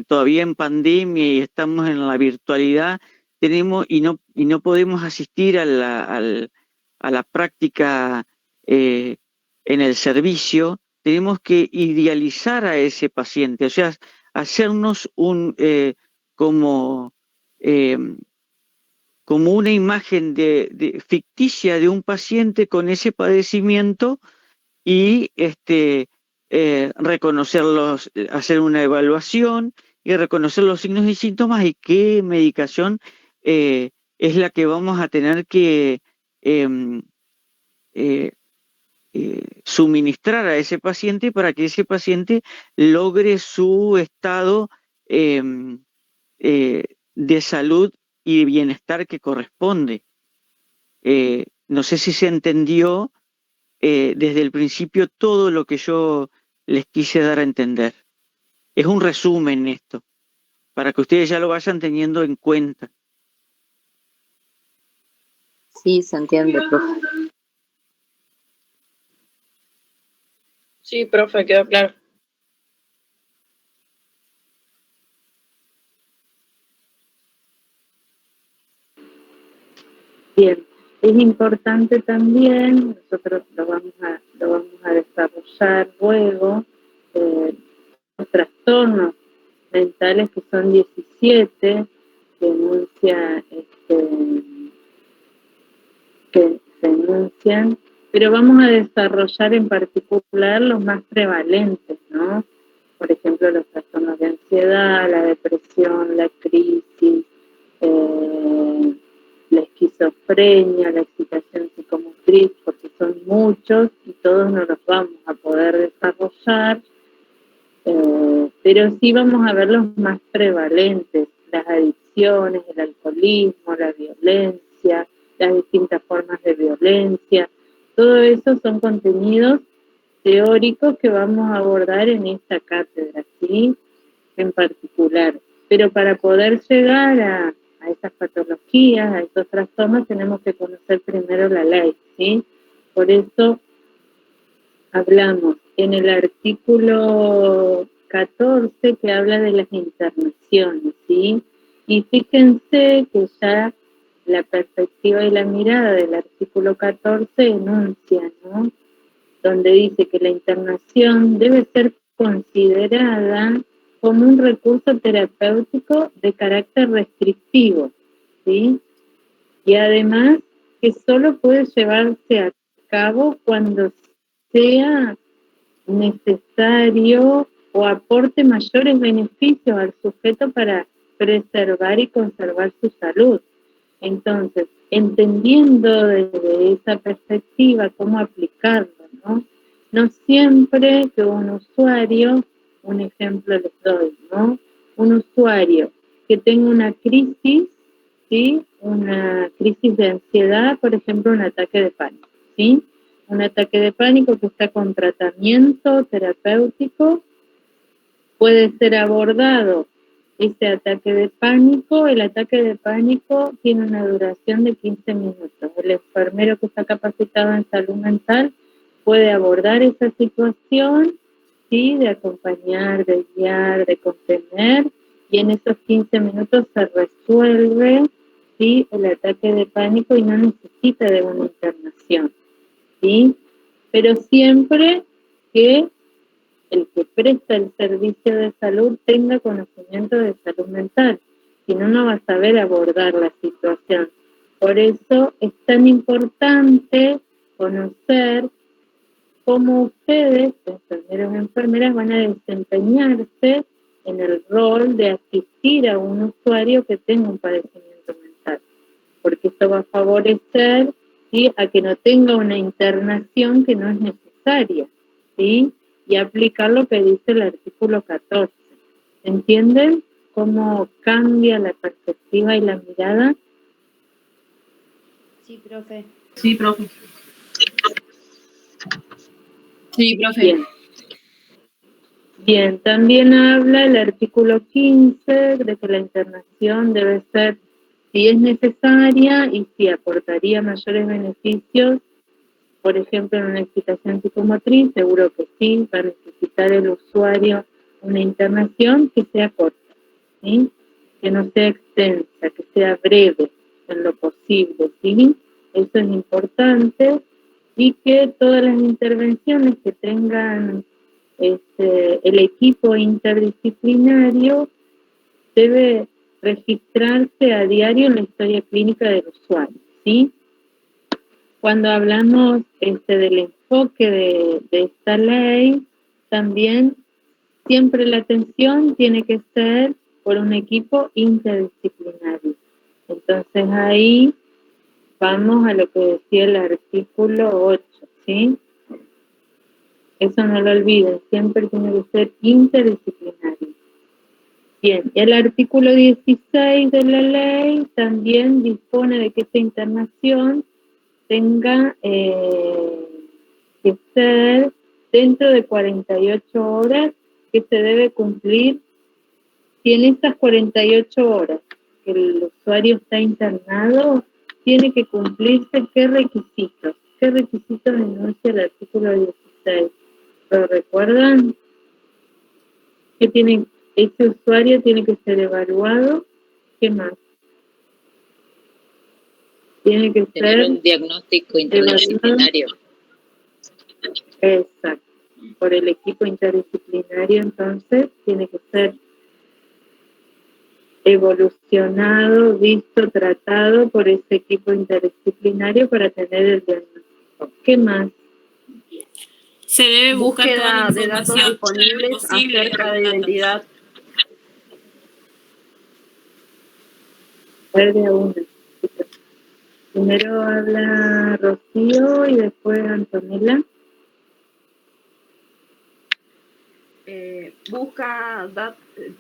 todavía en pandemia y estamos en la virtualidad, tenemos y no podemos asistir a la práctica en el servicio, tenemos que idealizar a ese paciente, o sea, hacernos como una imagen ficticia de un paciente con ese padecimiento y reconocerlos, hacer una evaluación y reconocer los signos y síntomas y qué medicación es la que vamos a tener que suministrar a ese paciente para que ese paciente logre su estado de salud y de bienestar que corresponde. No sé si se entendió desde el principio todo lo que yo les quise dar a entender. Es un resumen esto, para que ustedes ya lo vayan teniendo en cuenta. Sí, se entiende, profe. Sí, profe, quedó claro. Bien, es importante también, nosotros lo vamos a desarrollar luego, los trastornos mentales que son 17, que se enuncian, pero vamos a desarrollar en particular los más prevalentes, ¿no? Por ejemplo, los trastornos de ansiedad, la depresión, la crisis, la esquizofrenia, la excitación psicomotriz, porque son muchos y todos no los vamos a poder desarrollar, pero sí vamos a ver los más prevalentes, las adicciones, el alcoholismo, la violencia, las distintas formas de violencia. Todo eso son contenidos teóricos que vamos a abordar en esta cátedra, ¿sí? En particular. Pero para poder llegar a esas patologías, a esos trastornos, tenemos que conocer primero la ley, ¿sí? Por eso hablamos en el artículo 14 que habla de las internaciones, ¿sí? Y fíjense que ya la perspectiva y la mirada del artículo 14 enuncia, ¿no? Donde dice que la internación debe ser considerada como un recurso terapéutico de carácter restrictivo, ¿sí? Y además que solo puede llevarse a cabo cuando sea necesario o aporte mayores beneficios al sujeto para preservar y conservar su salud. Entonces, entendiendo desde esa perspectiva cómo aplicarlo, ¿no? No siempre que un usuario, un ejemplo les doy, ¿no? Un usuario que tenga una crisis, ¿sí? Una crisis de ansiedad, por ejemplo, un ataque de pánico, ¿sí? Un ataque de pánico que está con tratamiento terapéutico, puede ser abordado ese ataque de pánico. El ataque de pánico tiene una duración de 15 minutos. El enfermero que está capacitado en salud mental puede abordar esa situación ¿sí? De acompañar, de guiar, de contener, y en esos 15 minutos se resuelve, ¿sí? El ataque de pánico y no necesita de una internación, ¿sí? Pero siempre que el que presta el servicio de salud tenga conocimiento de salud mental, si no, no va a saber abordar la situación. Por eso es tan importante conocer cómo ustedes, enfermeros y enfermeras, van a desempeñarse en el rol de asistir a un usuario que tenga un padecimiento mental, porque esto va a favorecer, ¿sí? A que no tenga una internación que no es necesaria, ¿sí? Y aplicar lo que dice el artículo 14. ¿Entienden cómo cambia la perspectiva y la mirada? Sí, profe. Sí, profe. Sí, profe. Bien. Bien, también habla el artículo 15 de que la internación debe ser, si es necesaria y si aportaría mayores beneficios, por ejemplo, en una excitación psicomotriz, seguro que sí, va a necesitar el usuario una internación que sea corta, ¿sí? Que no sea extensa, que sea breve en lo posible, ¿sí? Eso es importante, y que todas las intervenciones que tengan el equipo interdisciplinario debe registrarse a diario en la historia clínica del usuario, ¿sí? Cuando hablamos del enfoque de esta ley, también siempre la atención tiene que ser por un equipo interdisciplinario. Entonces ahí vamos a lo que decía el artículo 8, ¿sí? Eso no lo olviden, siempre tiene que ser interdisciplinario. Bien, el artículo 16 de la ley también dispone de que esta internación tenga que ser dentro de 48 horas que se debe cumplir. Si en esas 48 horas que el usuario está internado, tiene que cumplirse qué requisitos enuncia el artículo 16. ¿Lo recuerdan? Que ese usuario tiene que ser evaluado. ¿Qué más? Tiene que Tener ser un diagnóstico interdisciplinario. Exacto. Por el equipo interdisciplinario, entonces, tiene que ser evolucionado, visto, tratado por ese equipo interdisciplinario para tener el diagnóstico. ¿Qué más? Se debe buscar toda la Búsqueda de datos información disponibles posible acerca de datos. identidad. De a una. Primero habla Rocío y después Antonella. Busca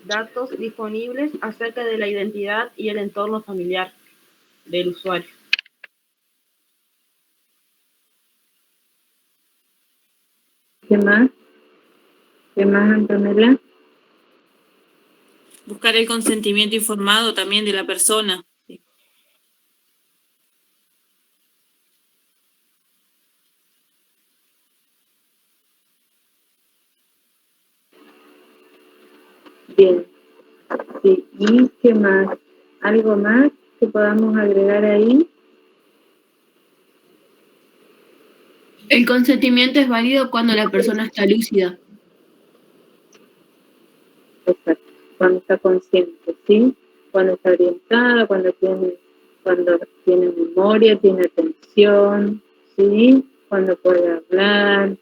datos disponibles acerca de la identidad y el entorno familiar del usuario. ¿Qué más? ¿Qué más, Antonella? Buscar el consentimiento informado también de la persona. Bien. Sí. ¿Y qué más? ¿Algo más que podamos agregar ahí? El consentimiento es válido cuando la persona está lúcida. Exacto. Cuando está consciente, ¿sí? Cuando está orientada, cuando tiene memoria, tiene atención, ¿sí? Cuando puede hablar.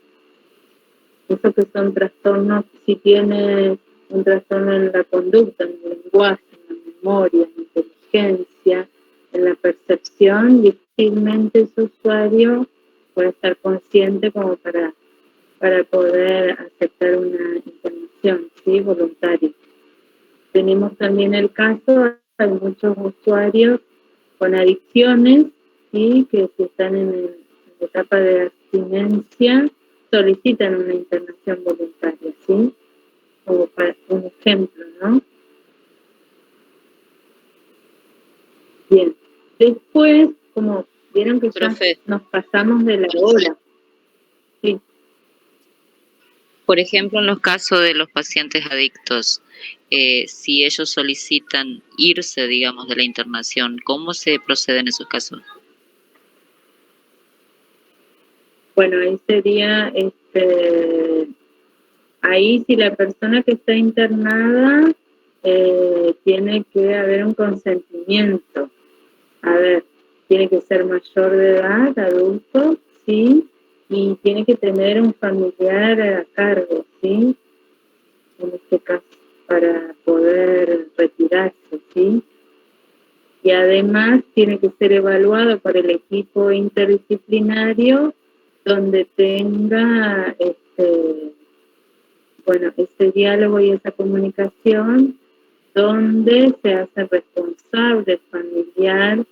Eso que son trastornos, si tiene un trastorno en la conducta, en el lenguaje, en la memoria, en la inteligencia, en la percepción, difícilmente su usuario puede estar consciente como para poder aceptar una internación, ¿sí? Voluntaria. Tenemos también el caso, hay muchos usuarios con adicciones, ¿sí? Que si están en la etapa de abstinencia, solicitan una internación voluntaria, ¿sí? Como para un ejemplo, ¿no? Bien. Después, como vieron que ya nos pasamos de la hora. Sí. Por ejemplo, en los casos de los pacientes adictos, si ellos solicitan irse, digamos, de la internación, ¿cómo se procede en esos casos? Bueno, ahí sería, ahí si la persona que está internada tiene que haber un consentimiento. A ver, tiene que ser mayor de edad, adulto, ¿sí? Y tiene que tener un familiar a cargo, ¿sí? En este caso, para poder retirarse, ¿sí? Y además tiene que ser evaluado por el equipo interdisciplinario donde tenga ese diálogo y esa comunicación, donde se hace responsable el familiar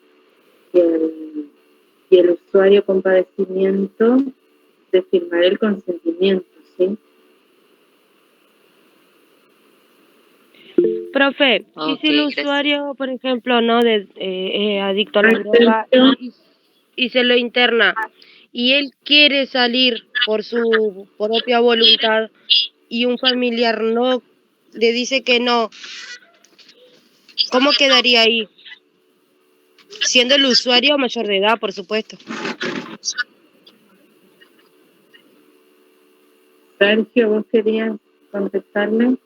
y el usuario con padecimiento de firmar el consentimiento, ¿sí? Profe, y si el usuario, por ejemplo, no es adicto a la droga y se lo interna y él quiere salir por su propia voluntad y un familiar no le dice que no, ¿cómo quedaría ahí? Siendo el usuario mayor de edad, por supuesto. Sergio, ¿vos querías contestarle?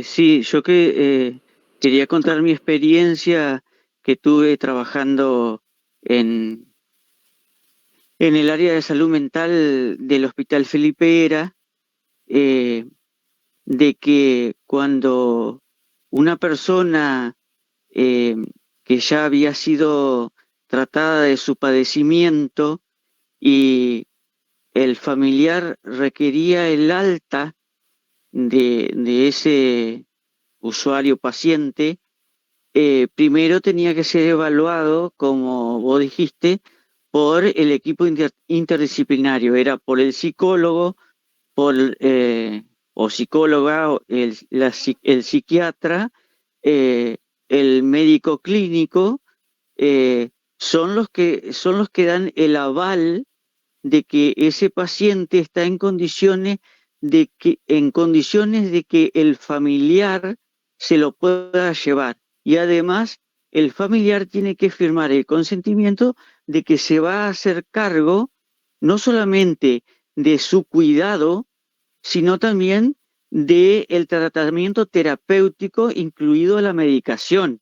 Sí, yo quería contar mi experiencia que tuve trabajando en el área de salud mental del Hospital Felipe Era, de que cuando una persona que ya había sido tratada de su padecimiento y el familiar requería el alta de ese usuario paciente, primero tenía que ser evaluado, como vos dijiste, por el equipo interdisciplinario. Era por el psicólogo, o psicóloga, o el psiquiatra, el médico clínico, son los que dan el aval de que ese paciente está en condiciones de que el familiar se lo pueda llevar. Y además, el familiar tiene que firmar el consentimiento de que se va a hacer cargo no solamente de su cuidado, sino también del tratamiento terapéutico, incluido la medicación,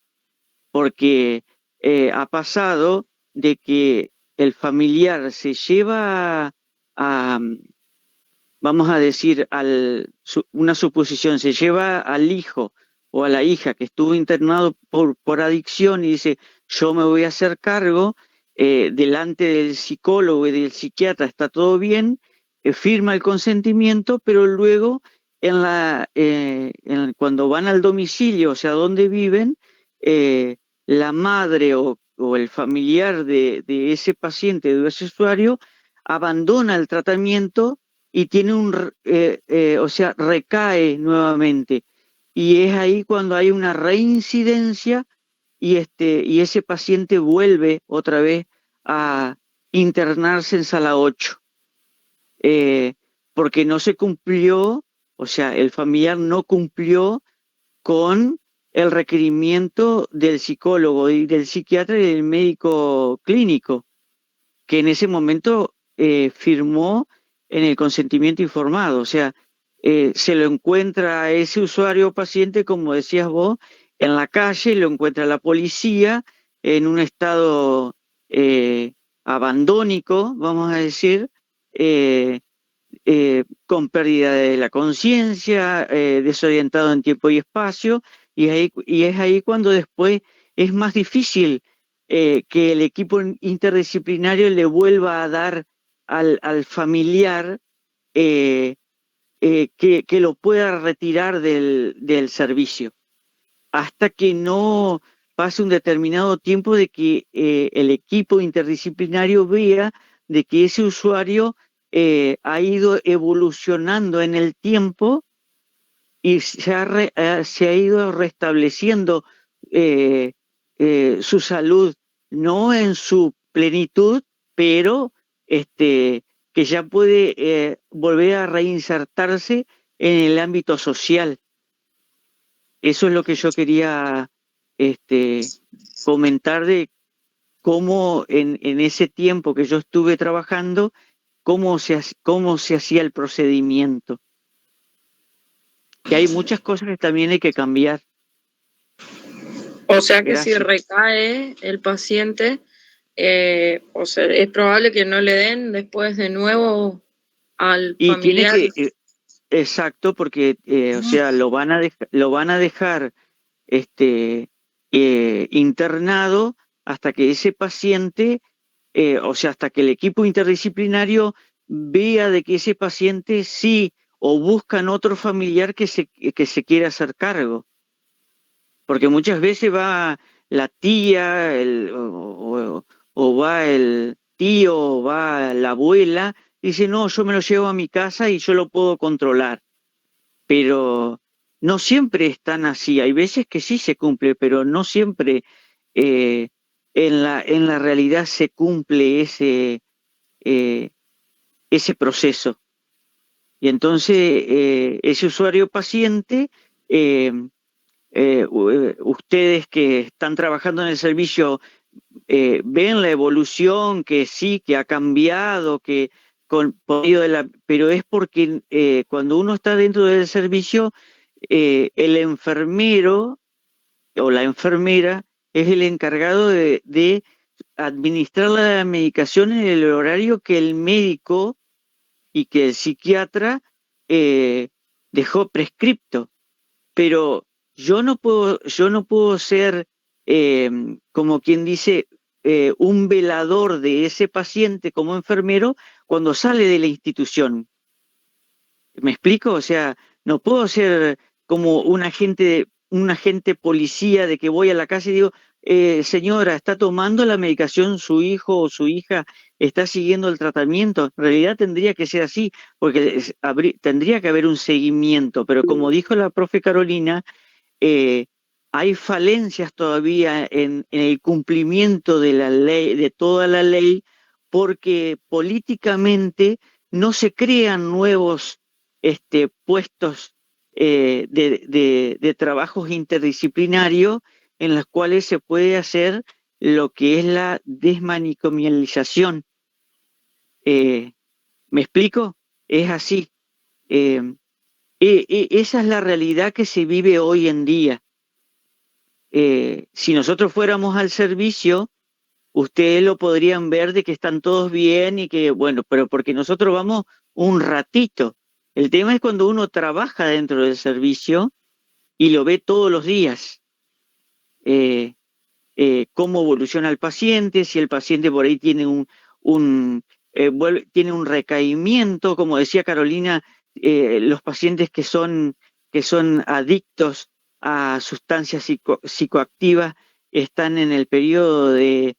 porque ha pasado de que el familiar se lleva vamos a decir, una suposición, se lleva al hijo o a la hija que estuvo internado por adicción y dice, yo me voy a hacer cargo, delante del psicólogo y del psiquiatra está todo bien, firma el consentimiento, pero luego cuando van al domicilio, o sea, donde viven, la madre o el familiar de ese paciente, de ese usuario, abandona el tratamiento y tiene recae nuevamente. Y es ahí cuando hay una reincidencia y ese paciente vuelve otra vez a internarse en sala 8. Porque no se cumplió, o sea, el familiar no cumplió con el requerimiento del psicólogo y del psiquiatra y del médico clínico, que en ese momento firmó en el consentimiento informado. O sea, se lo encuentra a ese usuario o paciente, como decías vos, en la calle, lo encuentra la policía en un estado abandónico, vamos a decir, con pérdida de la conciencia, desorientado en tiempo y espacio, y es ahí cuando después es más difícil que el equipo interdisciplinario le vuelva a dar al familiar que lo pueda retirar del servicio, hasta que no pase un determinado tiempo de que el equipo interdisciplinario vea de que ese usuario ha ido evolucionando en el tiempo y se ha ido restableciendo su salud, no en su plenitud, pero que ya puede volver a reinsertarse en el ámbito social. Eso es lo que yo quería comentar de cómo en ese tiempo que yo estuve trabajando, cómo se hacía el procedimiento. Que hay muchas cosas que también hay que cambiar. O sea que Gracias. si recae el paciente, o sea, es probable que no le den después de nuevo al Y familiar. tiene que, exacto, porque o sea, lo van a dejar internado hasta que ese paciente, o sea, hasta que el equipo interdisciplinario vea de que ese paciente sí, o buscan otro familiar que se quiera hacer cargo. Porque muchas veces va la tía, o va el tío, o va la abuela, y dice, no, yo me lo llevo a mi casa y yo lo puedo controlar. Pero no siempre es tan así. Hay veces que sí se cumple, pero no siempre en la realidad se cumple ese proceso. Y entonces ese usuario paciente, ustedes que están trabajando en el servicio, ven la evolución, que sí, que ha cambiado, que por medio pero es porque cuando uno está dentro del servicio, el enfermero o la enfermera es el encargado de administrar la medicación en el horario que el médico y que el psiquiatra dejó prescripto. Pero yo no puedo ser, como quien dice, un velador de ese paciente como enfermero cuando sale de la institución. ¿Me explico? O sea, no puedo ser como un agente policía de que voy a la casa y digo, señora, ¿está tomando la medicación su hijo o su hija? ¿Está siguiendo el tratamiento? En realidad tendría que ser así, porque tendría que haber un seguimiento, pero como dijo la profe Carolina, hay falencias todavía en el cumplimiento de la ley, de toda la ley, porque políticamente no se crean nuevos puestos de trabajos interdisciplinarios en los cuales se puede hacer lo que es la desmanicomialización. ¿Me explico? Es así. Esa es la realidad que se vive hoy en día. Si nosotros fuéramos al servicio, ustedes lo podrían ver de que están todos bien y que, bueno, pero porque nosotros vamos un ratito. El tema es cuando uno trabaja dentro del servicio y lo ve todos los días. Cómo evoluciona el paciente, si el paciente por ahí tiene tiene un recaimiento, como decía Carolina, los pacientes que son adictos a sustancias psicoactivas están en el periodo que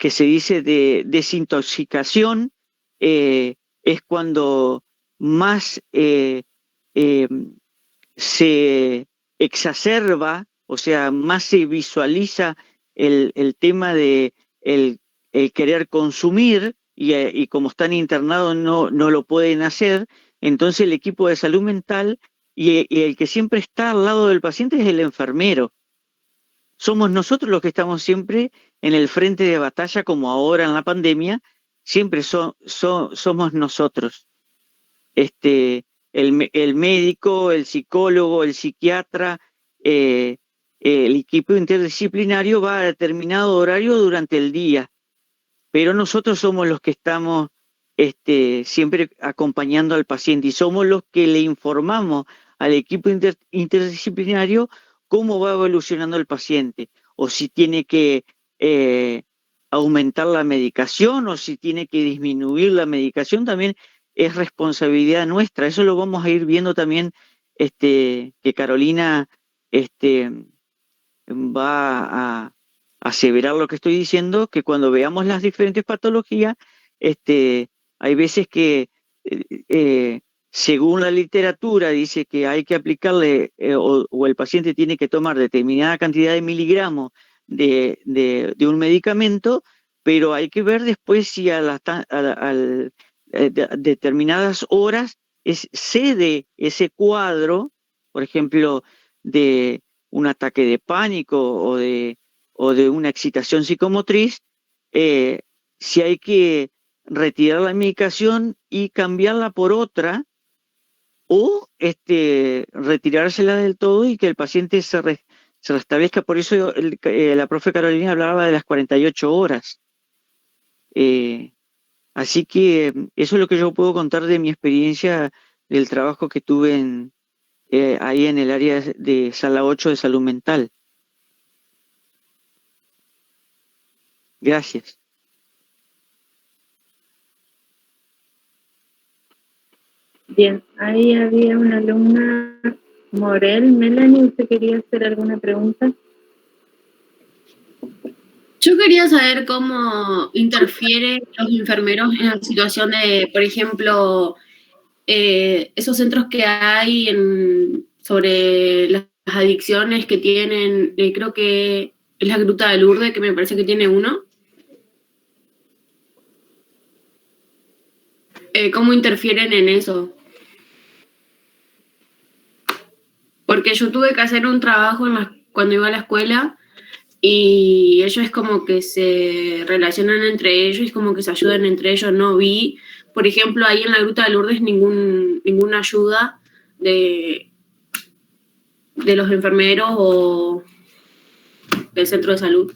se dice de desintoxicación, es cuando más se exacerba, o sea, más se visualiza el tema de el querer consumir y como están internados no lo pueden hacer. Entonces el equipo de salud mental y el que siempre está al lado del paciente es el enfermero. Somos nosotros los que estamos siempre en el frente de batalla, como ahora en la pandemia, siempre somos nosotros. El médico, el psicólogo, el psiquiatra, el equipo interdisciplinario va a determinado horario durante el día, pero nosotros somos los que estamos siempre acompañando al paciente y somos los que le informamos al equipo interdisciplinario cómo va evolucionando el paciente, o si tiene que aumentar la medicación o si tiene que disminuir la medicación, también es responsabilidad nuestra. Eso lo vamos a ir viendo también, que Carolina va a aseverar lo que estoy diciendo, que cuando veamos las diferentes patologías, hay veces que según la literatura dice que hay que aplicarle o el paciente tiene que tomar determinada cantidad de miligramos de un medicamento, pero hay que ver después si determinadas horas cede ese cuadro, por ejemplo, de un ataque de pánico o de una excitación psicomotriz, si hay que retirar la medicación y cambiarla por otra, o retirársela del todo y que el paciente se restablezca. Por eso la profe Carolina hablaba de las 48 horas. Así que eso es lo que yo puedo contar de mi experiencia del trabajo que tuve ahí en el área de Sala 8 de Salud Mental. Gracias. Bien, ahí había una alumna, Morel. Melanie, ¿usted quería hacer alguna pregunta? Yo quería saber cómo interfieren los enfermeros en la situación de, por ejemplo, esos centros que hay sobre las adicciones que tienen, creo que es la Gruta de Lourdes, que me parece que tiene uno. ¿Cómo interfieren en eso? Porque yo tuve que hacer un trabajo cuando iba a la escuela y ellos es como que se relacionan entre ellos, es como que se ayudan entre ellos. No vi, por ejemplo, ahí en la Gruta de Lourdes ninguna ayuda de los enfermeros o del centro de salud.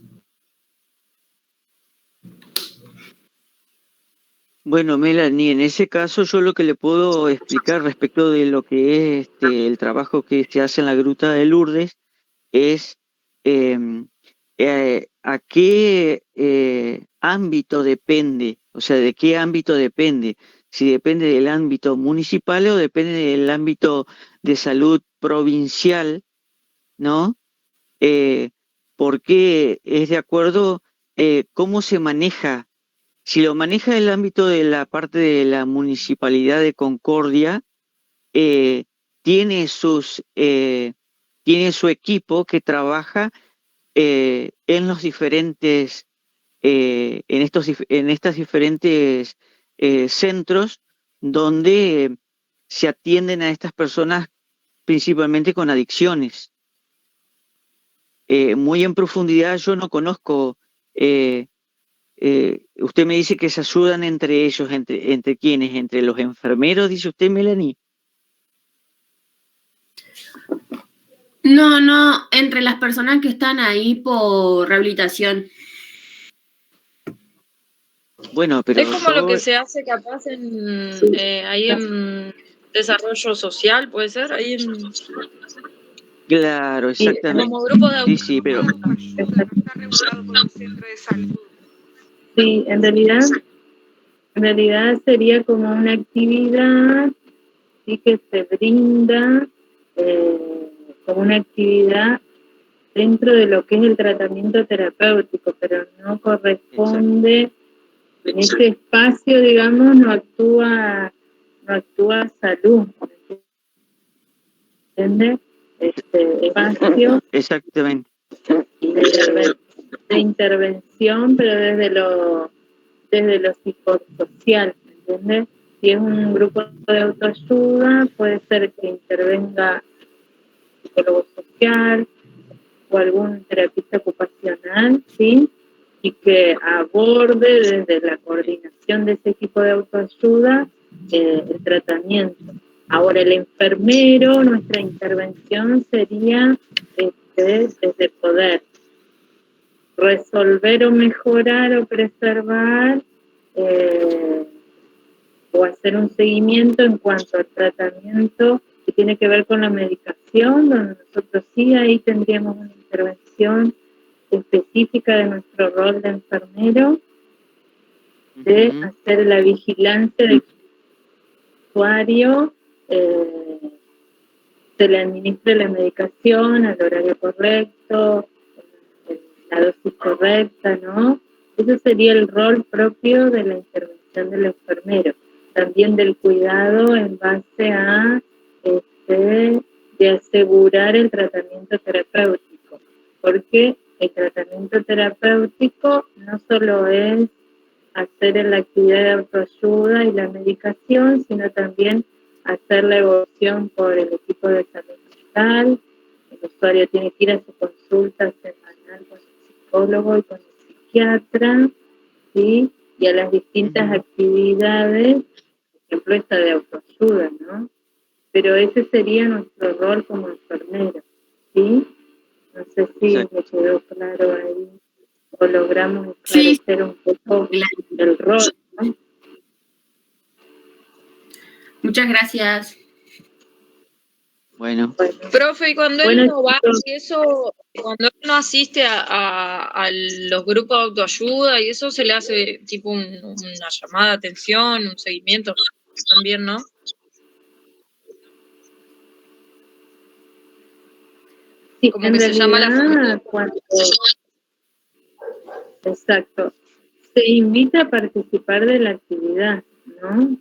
Bueno, Melanie, en ese caso yo lo que le puedo explicar respecto de lo que es el trabajo que se hace en la Gruta de Lourdes es a qué ámbito depende, o sea, de qué ámbito depende, si depende del ámbito municipal o depende del ámbito de salud provincial, ¿no? Porque es de acuerdo cómo se maneja. Si lo maneja el ámbito de la parte de la Municipalidad de Concordia, tiene su equipo que trabaja en los diferentes, en estas diferentes centros donde se atienden a estas personas principalmente con adicciones. Muy en profundidad yo no conozco. Usted me dice que se ayudan entre ellos, ¿entre quiénes? ¿Entre los enfermeros, dice usted, Melanie? No, entre las personas que están ahí por rehabilitación. Bueno, pero es como lo que se hace capaz ahí en desarrollo social, puede ser, ahí en... Claro, exactamente. Como grupo de Sí, pero... Está regulado por un centro de salud. Sí, en realidad sería como una actividad sí que se brinda como una actividad dentro de lo que es el tratamiento terapéutico, pero no corresponde en ese espacio, digamos, no actúa salud, ¿entiendes? Espacio exactamente de intervención, pero desde lo psicosocial, ¿entiendes? Si es un grupo de autoayuda, puede ser que intervenga un psicólogo social o algún terapista ocupacional, ¿sí? Y que aborde desde la coordinación de ese equipo de autoayuda el tratamiento. Ahora, el enfermero, nuestra intervención sería desde poder resolver o mejorar o preservar o hacer un seguimiento en cuanto al tratamiento que tiene que ver con la medicación, donde nosotros sí ahí tendríamos una intervención específica de nuestro rol de enfermero, de hacer la vigilancia del usuario, se le administre la medicación al horario correcto, la dosis correcta, ¿no? Ese sería el rol propio de la intervención del enfermero. También del cuidado en base a de asegurar el tratamiento terapéutico, porque el tratamiento terapéutico no solo es hacer la actividad de autoayuda y la medicación, sino también hacer la evaluación por el equipo de salud mental. El usuario tiene que ir a su consulta semanal con el psicólogo y con el psiquiatra, ¿sí? Y a las distintas actividades, por ejemplo esta de autoayuda, ¿no? Pero ese sería nuestro rol como enfermero, ¿sí? No sé si me quedó claro ahí, o logramos esclarecer un poco el rol, ¿no? Muchas gracias. Bueno. Profe, y cuando Bueno, él no va, chicos. y eso, cuando él no asiste a los grupos de autoayuda y eso, se le hace tipo una llamada de atención, un seguimiento también, ¿no? Sí, Como en que se llama a la familia. realidad, exacto, se invita a participar de la actividad, ¿no?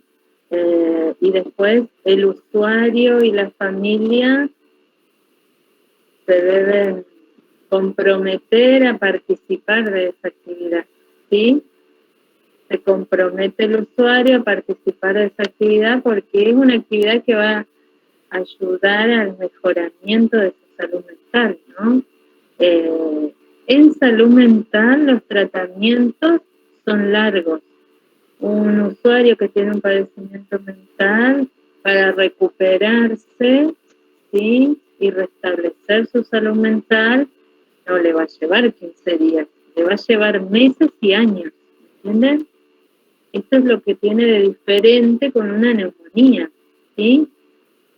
Y después el usuario y la familia se deben comprometer a participar de esa actividad, ¿sí? Se compromete el usuario a participar de esa actividad porque es una actividad que va a ayudar al mejoramiento de su salud mental, ¿no? En salud mental los tratamientos son largos. Un usuario que tiene un padecimiento mental, para recuperarse, ¿sí? Y restablecer su salud mental, no le va a llevar 15 días, le va a llevar meses y años, ¿entienden? Esto es lo que tiene de diferente con una neumonía, ¿sí?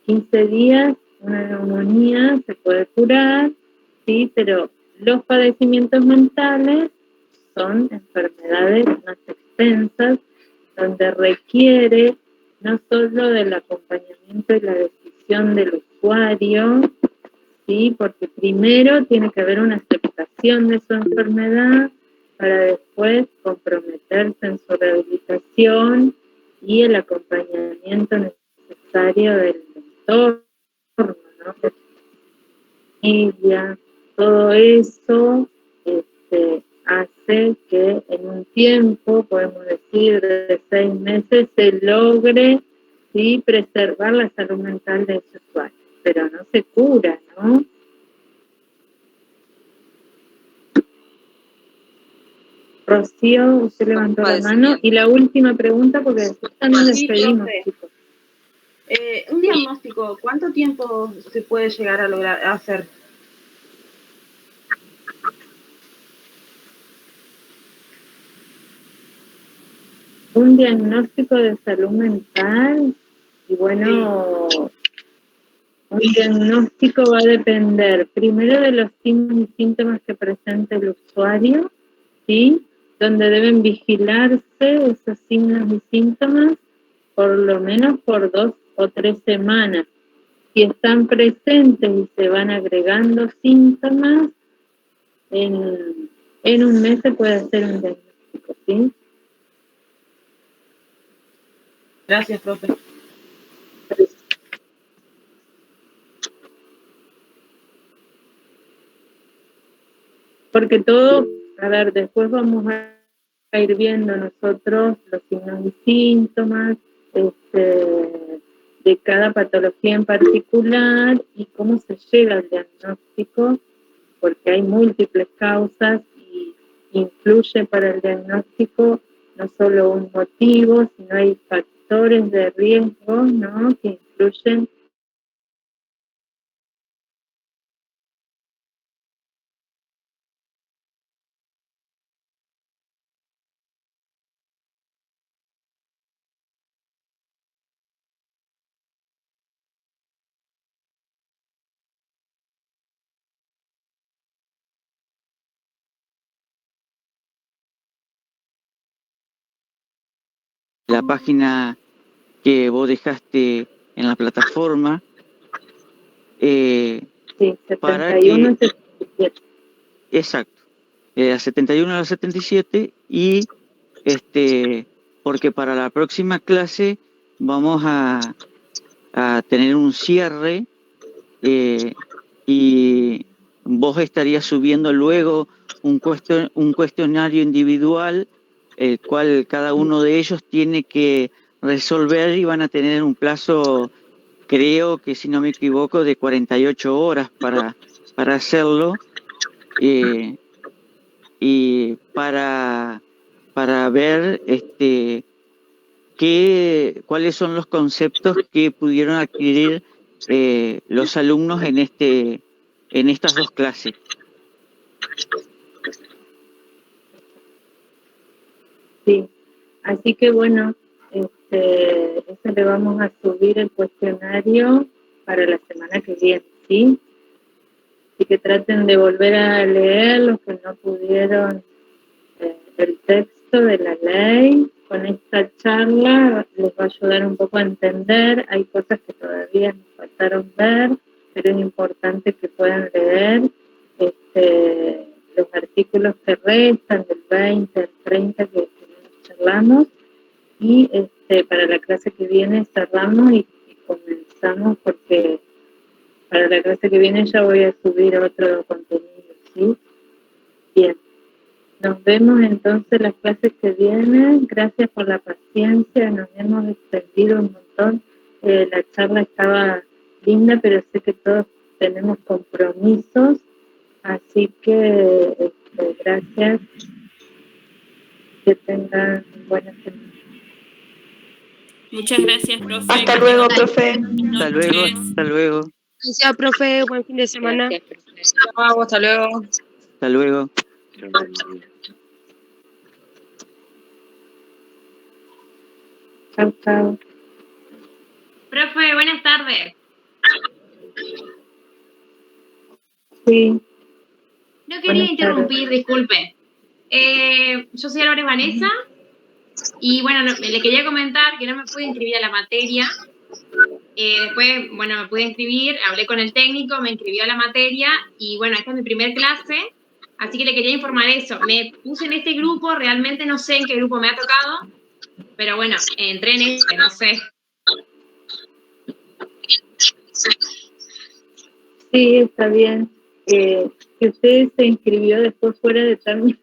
15 días, una neumonía se puede curar, ¿sí? Pero los padecimientos mentales son enfermedades más extensas, donde requiere no solo del acompañamiento y la decisión del usuario, ¿sí? Porque primero tiene que haber una aceptación de su enfermedad para después comprometerse en su rehabilitación y el acompañamiento necesario del entorno, ¿no? Familia, todo eso hace que en un tiempo, podemos decir de 6 meses, se logre, ¿sí? Preservar la salud mental de ese usuario, pero no se cura, ¿no? Rocío, usted levantó la mano. Y la última pregunta, porque después ya nos despedimos, profe. chicos. Un diagnóstico, ¿cuánto tiempo se puede llegar a lograr hacer? Un diagnóstico de salud mental, y bueno, un diagnóstico va a depender primero de los signos y síntomas que presenta el usuario, ¿sí? Donde deben vigilarse esos signos y síntomas por lo menos por 2 o 3 semanas. Si están presentes y se van agregando síntomas, en un mes se puede hacer un diagnóstico, ¿sí? Gracias, profe. Porque todo, a ver, después vamos a ir viendo nosotros los signos y síntomas de cada patología en particular y cómo se llega al diagnóstico, porque hay múltiples causas y influye para el diagnóstico no solo un motivo, sino hay factores de riesgo, ¿no? Que influyen. La página que vos dejaste en la plataforma, Sí, 71 para que, 77. exacto, a 71 a la 77 y porque para la próxima clase vamos a tener un cierre y vos estarías subiendo luego un cuestionario individual, el cual cada uno de ellos tiene que resolver y van a tener un plazo, creo que si no me equivoco, de 48 horas para hacerlo, y para ver cuáles son los conceptos que pudieron adquirir los alumnos en estas dos clases. Sí, así que bueno, eso le vamos a subir el cuestionario para la semana que viene, ¿sí? Así que traten de volver a leer los que no pudieron el texto de la ley. Con esta charla les va a ayudar un poco a entender. Hay cosas que todavía nos faltaron ver, pero es importante que puedan leer los artículos que restan, del 20 al 30 que charlamos, y para la clase que viene cerramos y comenzamos, porque para la clase que viene ya voy a subir otro contenido, ¿sí? Bien. Nos vemos entonces las clases que vienen. Gracias por la paciencia, nos hemos extendido un montón. La charla estaba linda, pero sé que todos tenemos compromisos, así que gracias. Que tengan buenas semanas. Muchas gracias, profe. Hasta luego, profe. Hasta luego, hasta luego. Gracias, profe. Buen fin de semana. Chao, hasta luego. Hasta luego. Chao, chao. Profe, buenas tardes. Sí. No quería interrumpir, disculpe. Yo soy Álvarez Vanessa y bueno, le quería comentar que no me pude inscribir a la materia. Después, bueno, me pude inscribir, hablé con el técnico, me inscribió a la materia y bueno, esta es mi primer clase, así que le quería informar eso. Me puse en este grupo, realmente no sé en qué grupo me ha tocado, pero bueno, entré en este, no sé. Sí, está bien. Que usted se inscribió después fuera de término.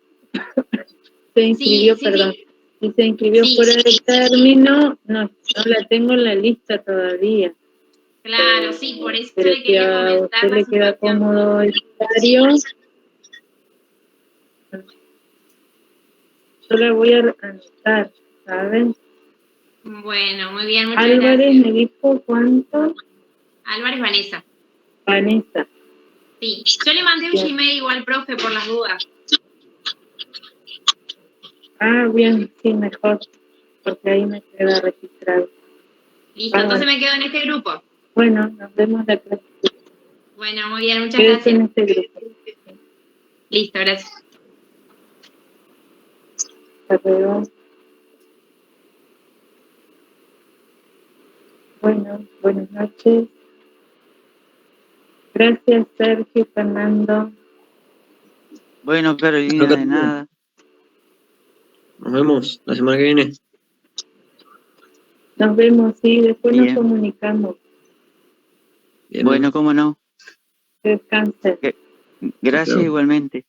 Se inscribió, perdón. Si se inscribió fuera de término, no la tengo en la lista todavía. Claro, sí, por eso pero le quería comentar. a usted le queda cómodo el horario. Yo la voy a anotar, ¿saben? Bueno, muy bien, muchas Álvarez gracias. me dijo cuánto. Álvarez Vanessa. Vanessa. Sí, yo le mandé un Gmail igual, profe, por las dudas. Ah, bien, sí, mejor, porque ahí me queda registrado. Listo, entonces me quedo en este grupo. Bueno, nos vemos la próxima. Bueno, muy bien, muchas Quédese gracias. en este grupo. Listo, gracias. Hasta luego. Bueno, buenas noches. Gracias, Sergio, Fernando. Bueno, Carolina, de nada. Nos vemos la semana que viene. Nos vemos, sí, después Bien. nos comunicamos. Bien. Bueno, cómo no. Descansen. Gracias igualmente.